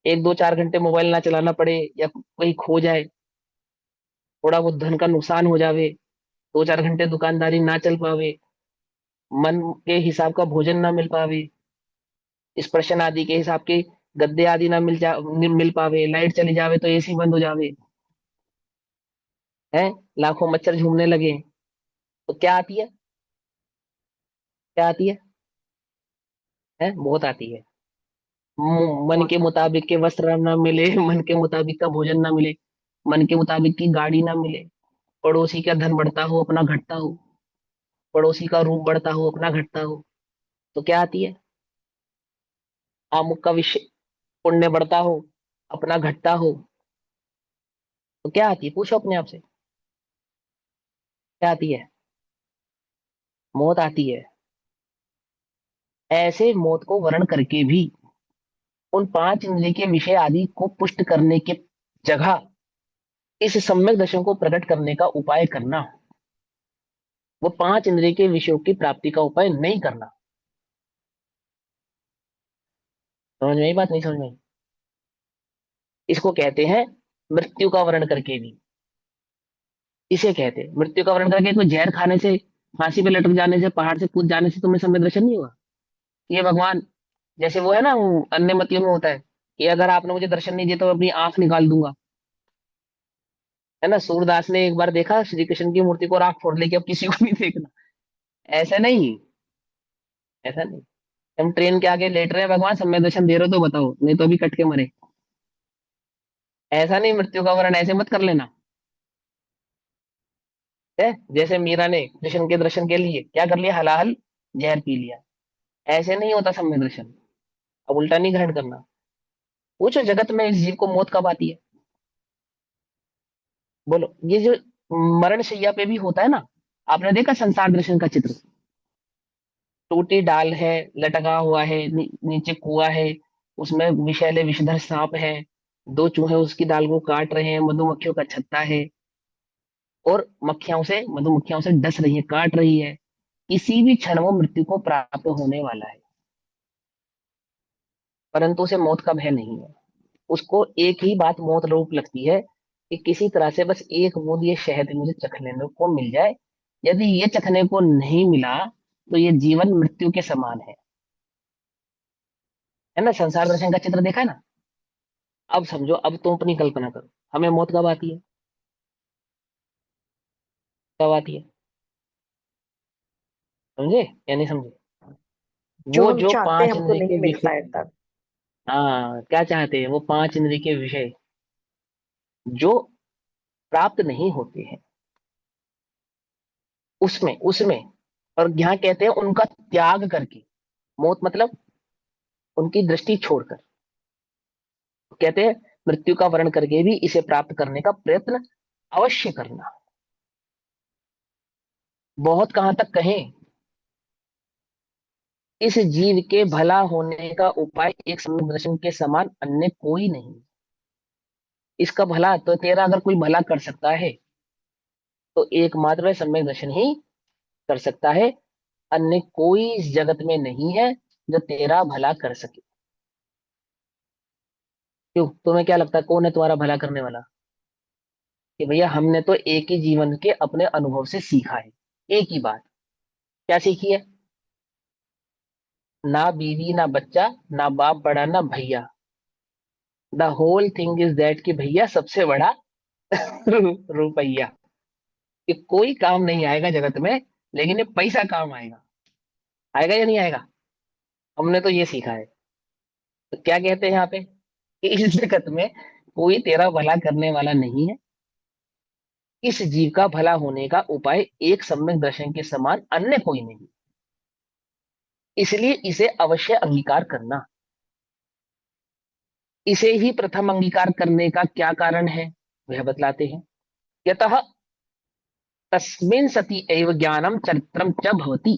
एक दो चार घंटे मोबाइल ना चलाना पड़े, या कहीं खो जाए, थोड़ा बहुत धन का नुकसान हो जावे, दो चार घंटे दुकानदारी ना चल पावे, मन के हिसाब का भोजन ना मिल पावे, स्पर्शन आदि के हिसाब के गद्दे आदि ना मिल पावे, लाइट चली जावे तो एसी बंद हो जावे, है, लाखों मच्छर झूमने लगे, तो क्या आती है? क्या आती है? बहुत आती है। मन के मुताबिक के वस्त्र ना मिले, मन के मुताबिक का भोजन ना मिले, मन के मुताबिक की गाड़ी ना मिले, पड़ोसी का धन बढ़ता हो अपना घटता हो, पड़ोसी का रूप बढ़ता हो अपना घटता हो, तो क्या आती है? अमुक का विषय पुण्य बढ़ता हो अपना घटता हो, तो क्या आती है? पूछो अपने आप से, क्या आती है? मौत आती है। ऐसे मौत को वर्ण करके भी उन पांच इंद्रिय के विषय आदि को पुष्ट करने के जगह इस सम्यक दर्शन को प्रकट करने का उपाय करना, वो पांच इंद्रिय के विषयों की प्राप्ति का उपाय नहीं करना। समझ में आई बात? नहीं समझ में आई? इसको कहते हैं मृत्यु का वर्ण करके भी। इसे कहते हैं मृत्यु का वर्ण करके। कोई जहर खाने से, फांसी पे लटक जाने से, पहाड़ से कूद जाने से तुम्हें सम्यक दर्शन नहीं हुआ? ये भगवान जैसे वो है ना, वो अन्य मतियों में होता है कि अगर आपने मुझे दर्शन नहीं दिया तो मैं अपनी आंख निकाल दूंगा। है ना, सूरदास ने एक बार देखा श्री कृष्ण की मूर्ति को और आंख फोड़ ली कि अब किसी को नहीं देखना। ऐसा नहीं, ऐसा नहीं। हम ट्रेन के आगे लेट रहे हैं, भगवान समय दर्शन दे रहे हो तो बताओ, नहीं तो अभी कट के मरे। ऐसा नहीं, मृत्यु का वर्ण ऐसे मत कर लेना। है, जैसे मीरा ने कृष्ण के दर्शन के लिए क्या कर लिया, हलाहल जहर पी लिया। ऐसे नहीं होता समय दर्शन। अब उल्टा नहीं ग्रहण करना। पूछो जगत में इस जीव को मौत कब आती है? बोलो, ये जो मरण शैया पे भी होता है ना, आपने देखा संसार दर्शन का चित्र? टूटी डाल है, लटका हुआ है, नीचे कुआं है, उसमें विषैले विषधर सांप है, दो चूहे उसकी डाल को काट रहे हैं, मधुमक्खियों का छत्ता है, और मधुमक्खियां से डस रही है, काट रही है। किसी भी क्षण वो मृत्यु को प्राप्त होने वाला है, परंतु उसे मौत का भय नहीं है। उसको एक ही बात मौत रूप लगती है कि किसी तरह से बस एक बूंद ये शहद मुझे चखने को मिल जाए। यदि ये चखने को नहीं मिला तो ये जीवन मृत्यु के समान है ना। संसार दर्शन का चित्र देखा है ना? अब समझो, अब तुम अपनी कल्पना करो, हमें मौत कब आती है? कब आती है? समझे या नहीं समझे? जो वो हम जो चाहते हैं पांच हमको इंद्रिय नहीं के मिलता विषय, है तब। हाँ क्या चाहते हैं वो पांच इंद्रिय के विषय जो प्राप्त नहीं होते हैं, उसमें उसमें और यहाँ कहते हैं उनका त्याग करके, मौत मतलब उनकी दृष्टि छोड़कर, कहते हैं मृत्यु का वर्ण करके भी इसे प्राप्त करने का प्रयत्न अवश्य करना। बहुत कहां तक कहें, इस जीव के भला होने का उपाय एक सम्यक दर्शन के समान अन्य कोई नहीं। इसका भला तो तेरा अगर कोई भला कर सकता है तो एकमात्र वह सम्यक दर्शन ही कर सकता है। अन्य कोई इस जगत में नहीं है जो तेरा भला कर सके। क्यों, तुम्हें क्या लगता है कौन है तुम्हारा भला करने वाला? कि भैया हमने तो एक ही जीवन के अपने अनुभव से सीखा है, एक ही बात। क्या सीखी है? ना बीवी ना बच्चा, ना बाप बड़ा ना भैया, the whole thing is that कि भैया सबसे बड़ा रुपया। कि कोई काम नहीं आएगा जगत में, लेकिन ये पैसा काम आएगा। आएगा या नहीं आएगा? हमने तो ये सीखा है। तो क्या कहते हैं यहाँ पे कि इस जगत में कोई तेरा भला करने वाला नहीं है। इस जीव का भला होने का उपाय एक सम्यक दर्शन के समान अन्य कोई नहीं, इसलिए इसे अवश्य अंगीकार करना। इसे ही प्रथम अंगीकार करने का क्या कारण है वह बतलाते हैं। यतः तस्मिन् सति एव ज्ञानम चरित्रम च भवति,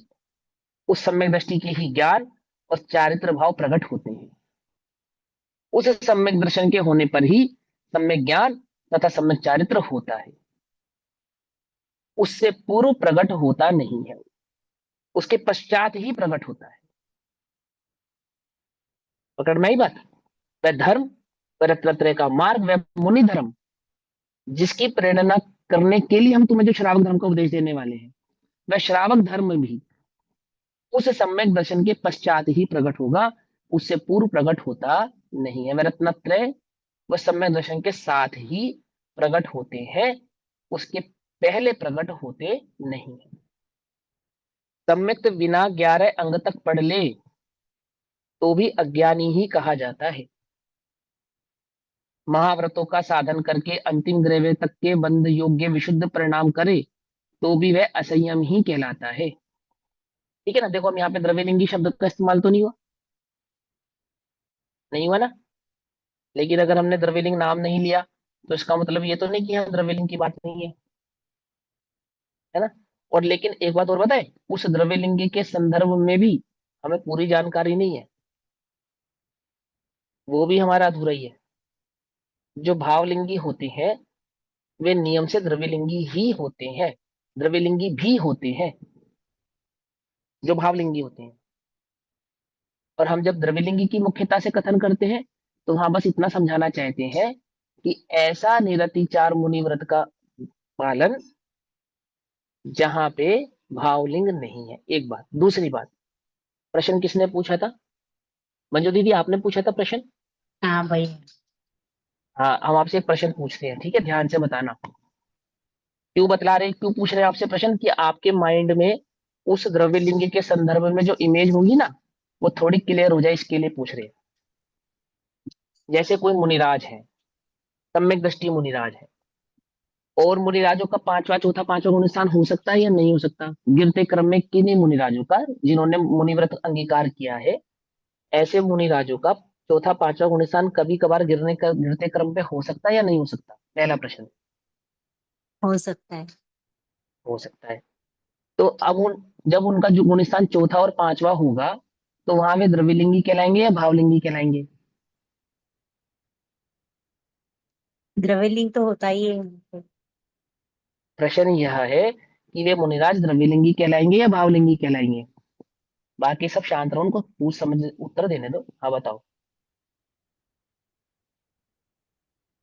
उस सम्यक दृष्टि के ही ज्ञान और चारित्र भाव प्रकट होते हैं। उस सम्यक दर्शन के होने पर ही सम्यक ज्ञान तथा सम्यक चारित्र होता है। उससे पूर्व प्रकट होता नहीं है, उसके पश्चात ही प्रकट होता है। पकड़ में आई बात? वह धर्म, वह रत्नत्रय का मार्ग, वह मुनि धर्म जिसकी प्रेरणा करने के लिए हम तुम्हें जो श्रावक धर्म का उपदेश देने वाले हैं, वह श्रावक धर्म भी उस सम्यक दर्शन के पश्चात ही प्रकट होगा, उससे पूर्व प्रकट होता नहीं है। वह रत्नत्रय वह सम्यक दर्शन के साथ ही प्रकट होते हैं, उसके पहले प्रकट होते नहीं है। सम्यक बिना 11 अंग तक पढ़ ले तो भी अज्ञानी ही कहा जाता है। महाव्रतों का साधन करके अंतिम ग्रह तक के बंध योग्य विशुद्ध परिणाम करे तो भी वह असंयम ही कहलाता है। ठीक है ना? देखो हम यहाँ पे द्रव्यलिंगी शब्द का इस्तेमाल तो नहीं हुआ, नहीं हुआ ना। लेकिन अगर हमने द्रव्यलिंग नाम नहीं लिया तो इसका मतलब ये तो नहीं कि यहाँ द्रव्यलिंग की बात नहीं है ना। और लेकिन एक बात और बताए, उस द्रव्यलिंग के संदर्भ में भी हमें पूरी जानकारी नहीं है, वो भी हमारा अधूरा ही है। जो भावलिंगी होते हैं वे नियम से द्रव्यलिंगी ही होते हैं, द्रव्यलिंगी भी होते हैं जो भावलिंगी होते हैं। और हम जब द्रव्यलिंगी की मुख्यता से कथन करते हैं तो वहां बस इतना समझाना चाहते हैं कि ऐसा निरतिचार मुनि व्रत का पालन जहां पे भावलिंग नहीं है। एक बात। दूसरी बात, प्रश्न किसने पूछा था? मंजू दीदी आपने पूछा था प्रश्न। हाँ भाई। हाँ हम आपसे एक प्रश्न पूछते हैं, ठीक है, ध्यान से बताना। क्यों बतला रहे, क्यों पूछ रहे हैं आपसे प्रश्न, कि आपके माइंड में उस द्रव्यलिंग के संदर्भ में जो इमेज होगी ना, वो थोड़ी क्लियर हो जाए, इसके लिए पूछ रहे हैं। जैसे कोई मुनिराज है, सम्यक दृष्टि मुनिराज है, और मुनिराजों का पांचवा चौथा पांचवा गुण स्थान हो सकता है या नहीं हो सकता, गिरते क्रम में किन्हीं मुनिराजों का, जिन्होंने मुनिव्रत अंगीकार किया है, ऐसे मुनिराजों का चौथा पांचवा गुण स्थान कभी कभार गिरते क्रम पे हो सकता है या नहीं हो सकता, पहला प्रश्न। हो सकता है। हो सकता है। तो अब जब उनका जो गुण स्थान चौथा और पांचवा होगा, तो वहां वे द्रव्यलिंगी कहलाएंगे या भावलिंगी कहलाएंगे। द्रव्यलिंग तो होता ही है। प्रश्न यह है कि वे मुनिराज द्रव्यलिंगी कहलाएंगे या भावलिंगी कहलाएंगे। बाकी सब शांत रहो, उनको पूछ समझ उत्तर देने दो। हाँ बताओ।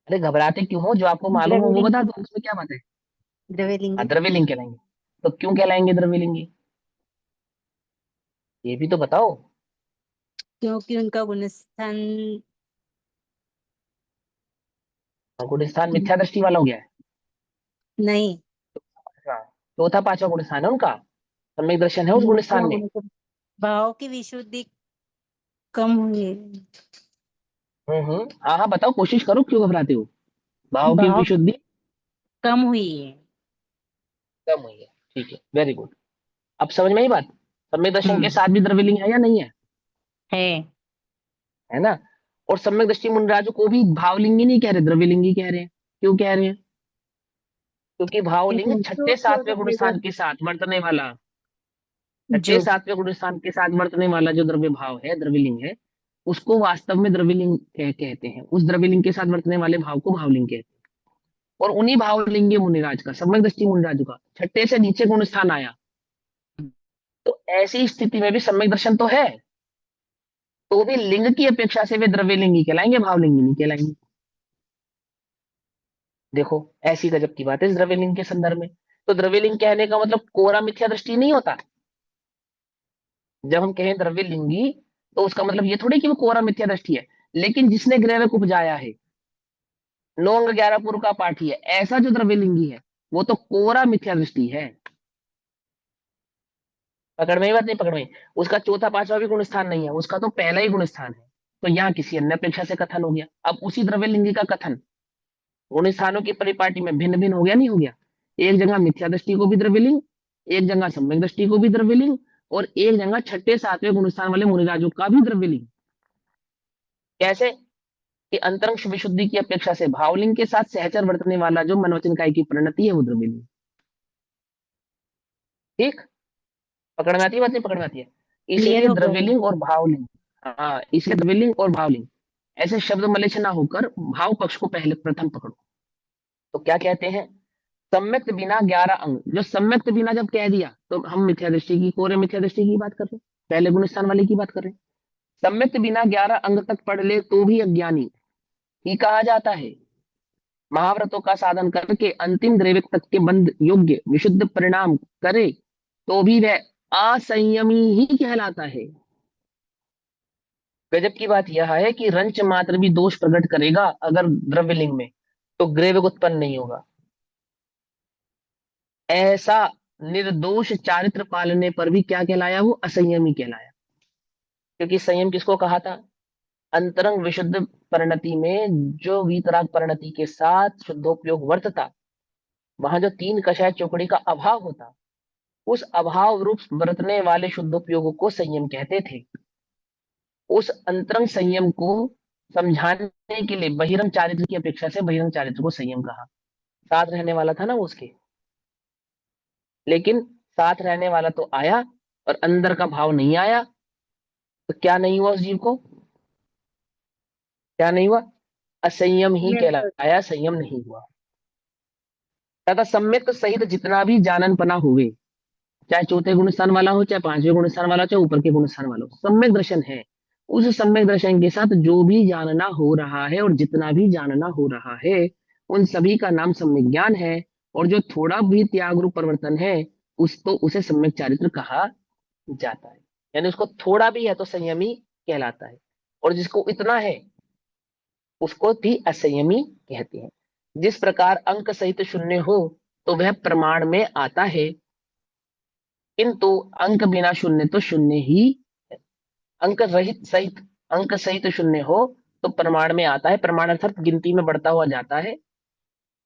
अरे घबराते क्यों हो, जो आपको मालूम हो वो द्रव्यलिंग। बता दो, उसमें क्या बात है। हाँ द्रव्यलिंगी। द्रव्यलिंग कहलाएंगे। तो क्यों कहलाएंगे द्रव्यलिंगी, ये भी तो बताओ। क्योंकि उनका गुणस्थान। गुण स्थान मिथ्या दृष्टि वाला हो गया है। नहीं। हाँ, चौथा पांचवा गुण स्थान है उनका, सम्यक दर्शन है उस गुण स्थान दूसरा में। गुण- भाव की विशुद्धि कम हुई। हाँ हाँ बताओ, कोशिश करो, क्यों घबराते हो। भाव की भाव विशुद्धि कम हुई है। कम हुई है, ठीक है, वेरी गुड। अब समझ में आई बात। सम्यक दर्शन के हम्म। साथ भी द्रव्यलिंग है या नहीं है, है। है ना। और सम्यक दृष्टि मुनिराजु को भी भावलिंगी नहीं कह रहे, द्रव्यलिंगी कह रहे हैं। क्यों कह रहे हैं, क्योंकि भावलिंग छठे सातवें गुण स्थान के साथ वर्तने वाला, छठे जो सातवें गुण स्थान के साथ वर्तने वाला जो द्रव्य भाव है, द्रव्यलिंग है, उसको वास्तव में द्रव्यलिंग कहते हैं। उस द्रव्यलिंग के साथ वर्तने वाले भाव को भावलिंग कहते हैं। और उन्हीं भावलिंगी मुनिराज का, सम्यक दृष्टि मुनिराजु का छठे से नीचे गुण स्थान आया, तो ऐसी स्थिति में भी सम्यक दर्शन तो है, तो भी लिंग की अपेक्षा से वे द्रव्यलिंगी कहलाएंगे, भावलिंगी नहीं कहलाएंगे। देखो ऐसी गजब की बात है इस द्रव्यलिंग के संदर्भ में। तो द्रव्यलिंग कहने का मतलब कोरा मिथ्या दृष्टि नहीं होता। जब हम कहें द्रव्यलिंगी, तो उसका मतलब ये थोड़ी कि वो कोरा मिथ्या दृष्टि है। लेकिन जिसने गृह को उपजाया है, 9 अंग 11 पूर्व का पाठी है, ऐसा जो द्रव्यलिंगी है, वो तो कोरा मिथ्या दृष्टि है। पकड़ में ही बात नहीं, पकड़ में, उसका चौथा पांचवा भी गुण स्थान नहीं है, उसका तो पहला ही गुण स्थान है। तो यहाँ किसी अन्य अपेक्षा से कथन हो गया। अब उसी द्रव्यलिंगी का कथन गुण स्थानों की परिपाटी में भिन्न भिन्न हो गया, नहीं हो गया। एक जगह मिथ्या दृष्टि को भी द्रव्यलिंग, एक जगह सम्यक दृष्टि को भी द्रव्यलिंग, और एक जगह छठे सातवें गुण स्थान वाले मुनिराजों का भी द्रव्यलिंग। कैसे, कि अंतरंग विशुद्धि की अपेक्षा से भावलिंग के साथ सहचर वर्तने वाला जो मनवचन काय की परिणति है, वो द्रव्यलिंग। ठीक, पकड़ में आती है बात, नहीं पकड़ में आती है। क्लियर इसीलिए हो गया। द्रव्यलिंग और भावलिंग, हाँ इसे द्रव्यलिंग और भावलिंग ऐसे शब्द मलेच्छ ना होकर भाव पक्ष को पहले प्रथम पकड़ो। तो क्या कहते हैं, सम्यक्त बिना 11 अंग, जो सम्यक्त बिना जब कह दिया, तो हम मिथ्या दृष्टि की, कोरे मिथ्या दृष्टि की बात कर रहे हैं, पहले गुण स्थान वाले की बात कर रहे हैं। सम्यक्त बिना 11 अंग तक पढ़ ले तो भी अज्ञानी ही कहा जाता है। महाव्रतों का साधन करके अंतिम द्रव्यक तक के बंध योग्य विशुद्ध परिणाम करे, तो भी वह असंयमी ही कहलाता है। गजब की बात यह है कि रंच मात्र भी दोष प्रकट करेगा अगर द्रव्यलिंग में, तो ग्रेवक उत्पन्न नहीं होगा। ऐसा निर्दोष चारित्र पालने पर भी क्या कहलाया, वो असंयमी कहलाया। क्योंकि संयम किसको कहा था, अंतरंग विशुद्ध परिणति में जो वीतराग परिणति के साथ शुद्धोपयोग वर्तता, वहां जो तीन कषाय चौकड़ी का अभाव होता, उस अभाव रूप बरतने वाले शुद्धोपयोग को संयम कहते थे। उस अंतरंग संयम को समझाने के लिए बहिरंग चारित्र की अपेक्षा से बहिरंग चारित्र को संयम कहा। साथ रहने वाला था ना वो उसके, लेकिन साथ रहने वाला तो आया और अंदर का भाव नहीं आया, तो क्या नहीं हुआ उस जीव को, क्या नहीं हुआ, असंयम ही कहलाया, संयम नहीं हुआ। तथा सम्यक सहित जितना भी जाननपना हुए, चाहे चौथे गुण स्थान वाला हो, चाहे पांचवें गुण स्थान वाला हो, चाहे ऊपर के गुण स्थान वाला हो, सम्यक दर्शन है। उस सम्यक दर्शन के साथ जो भी जानना हो रहा है और जितना भी जानना हो रहा है, उन सभी का नाम सम्यक ज्ञान है। और जो थोड़ा भी त्याग रूप परिवर्तन है, उसे सम्यक चारित्र कहा जाता है। यानी उसको थोड़ा भी है तो संयमी कहलाता है। और जिसको इतना है उसको भी असंयमी कहते हैं। जिस प्रकार अंक सहित शून्य हो तो वह प्रमाण में आता है, किंतु अंक बिना शून्य तो शून्य ही है। अंक रहित सहित अंक सहित शून्य हो तो प्रमाण में आता है, प्रमाण अर्थात गिनती में बढ़ता हुआ जाता है,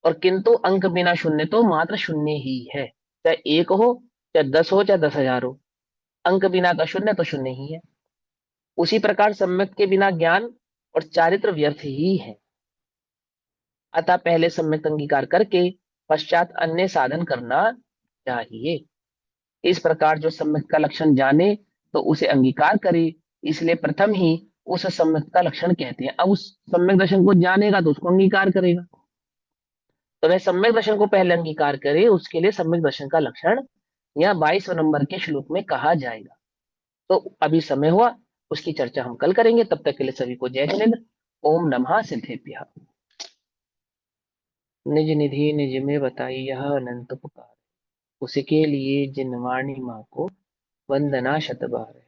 और किंतु अंक बिना शून्य तो मात्र शून्य ही है। चाहे 1 हो, चाहे 10 हो, चाहे 10,000 हो, अंक बिना का शून्य तो शून्य ही है। उसी प्रकार सम्यक के बिना ज्ञान और चारित्र व्यर्थ ही है। अतः पहले सम्यक अंगीकार करके पश्चात अन्य साधन करना चाहिए। इस प्रकार जो सम्यक का लक्षण जाने तो उसे अंगीकार करे, इसलिए प्रथम ही उस सम्यक का लक्षण कहते हैं। अब उस सम्यक दर्शन को जानेगा तो उसको अंगीकार करेगा, तो वह सम्यक दर्शन को पहले अंगीकार करे, उसके लिए सम्यक दर्शन का लक्षण या 22 नंबर के श्लोक में कहा जाएगा। तो अभी समय हुआ, उसकी चर्चा हम कल करेंगे। तब तक के लिए सभी को जय जिनेन्द्र। ओम नमः सिद्धेभ्यः। निज निधि निज में बताई यह अनंत पुकार, उसके लिए जिनवाणी माँ को वंदना शतबार।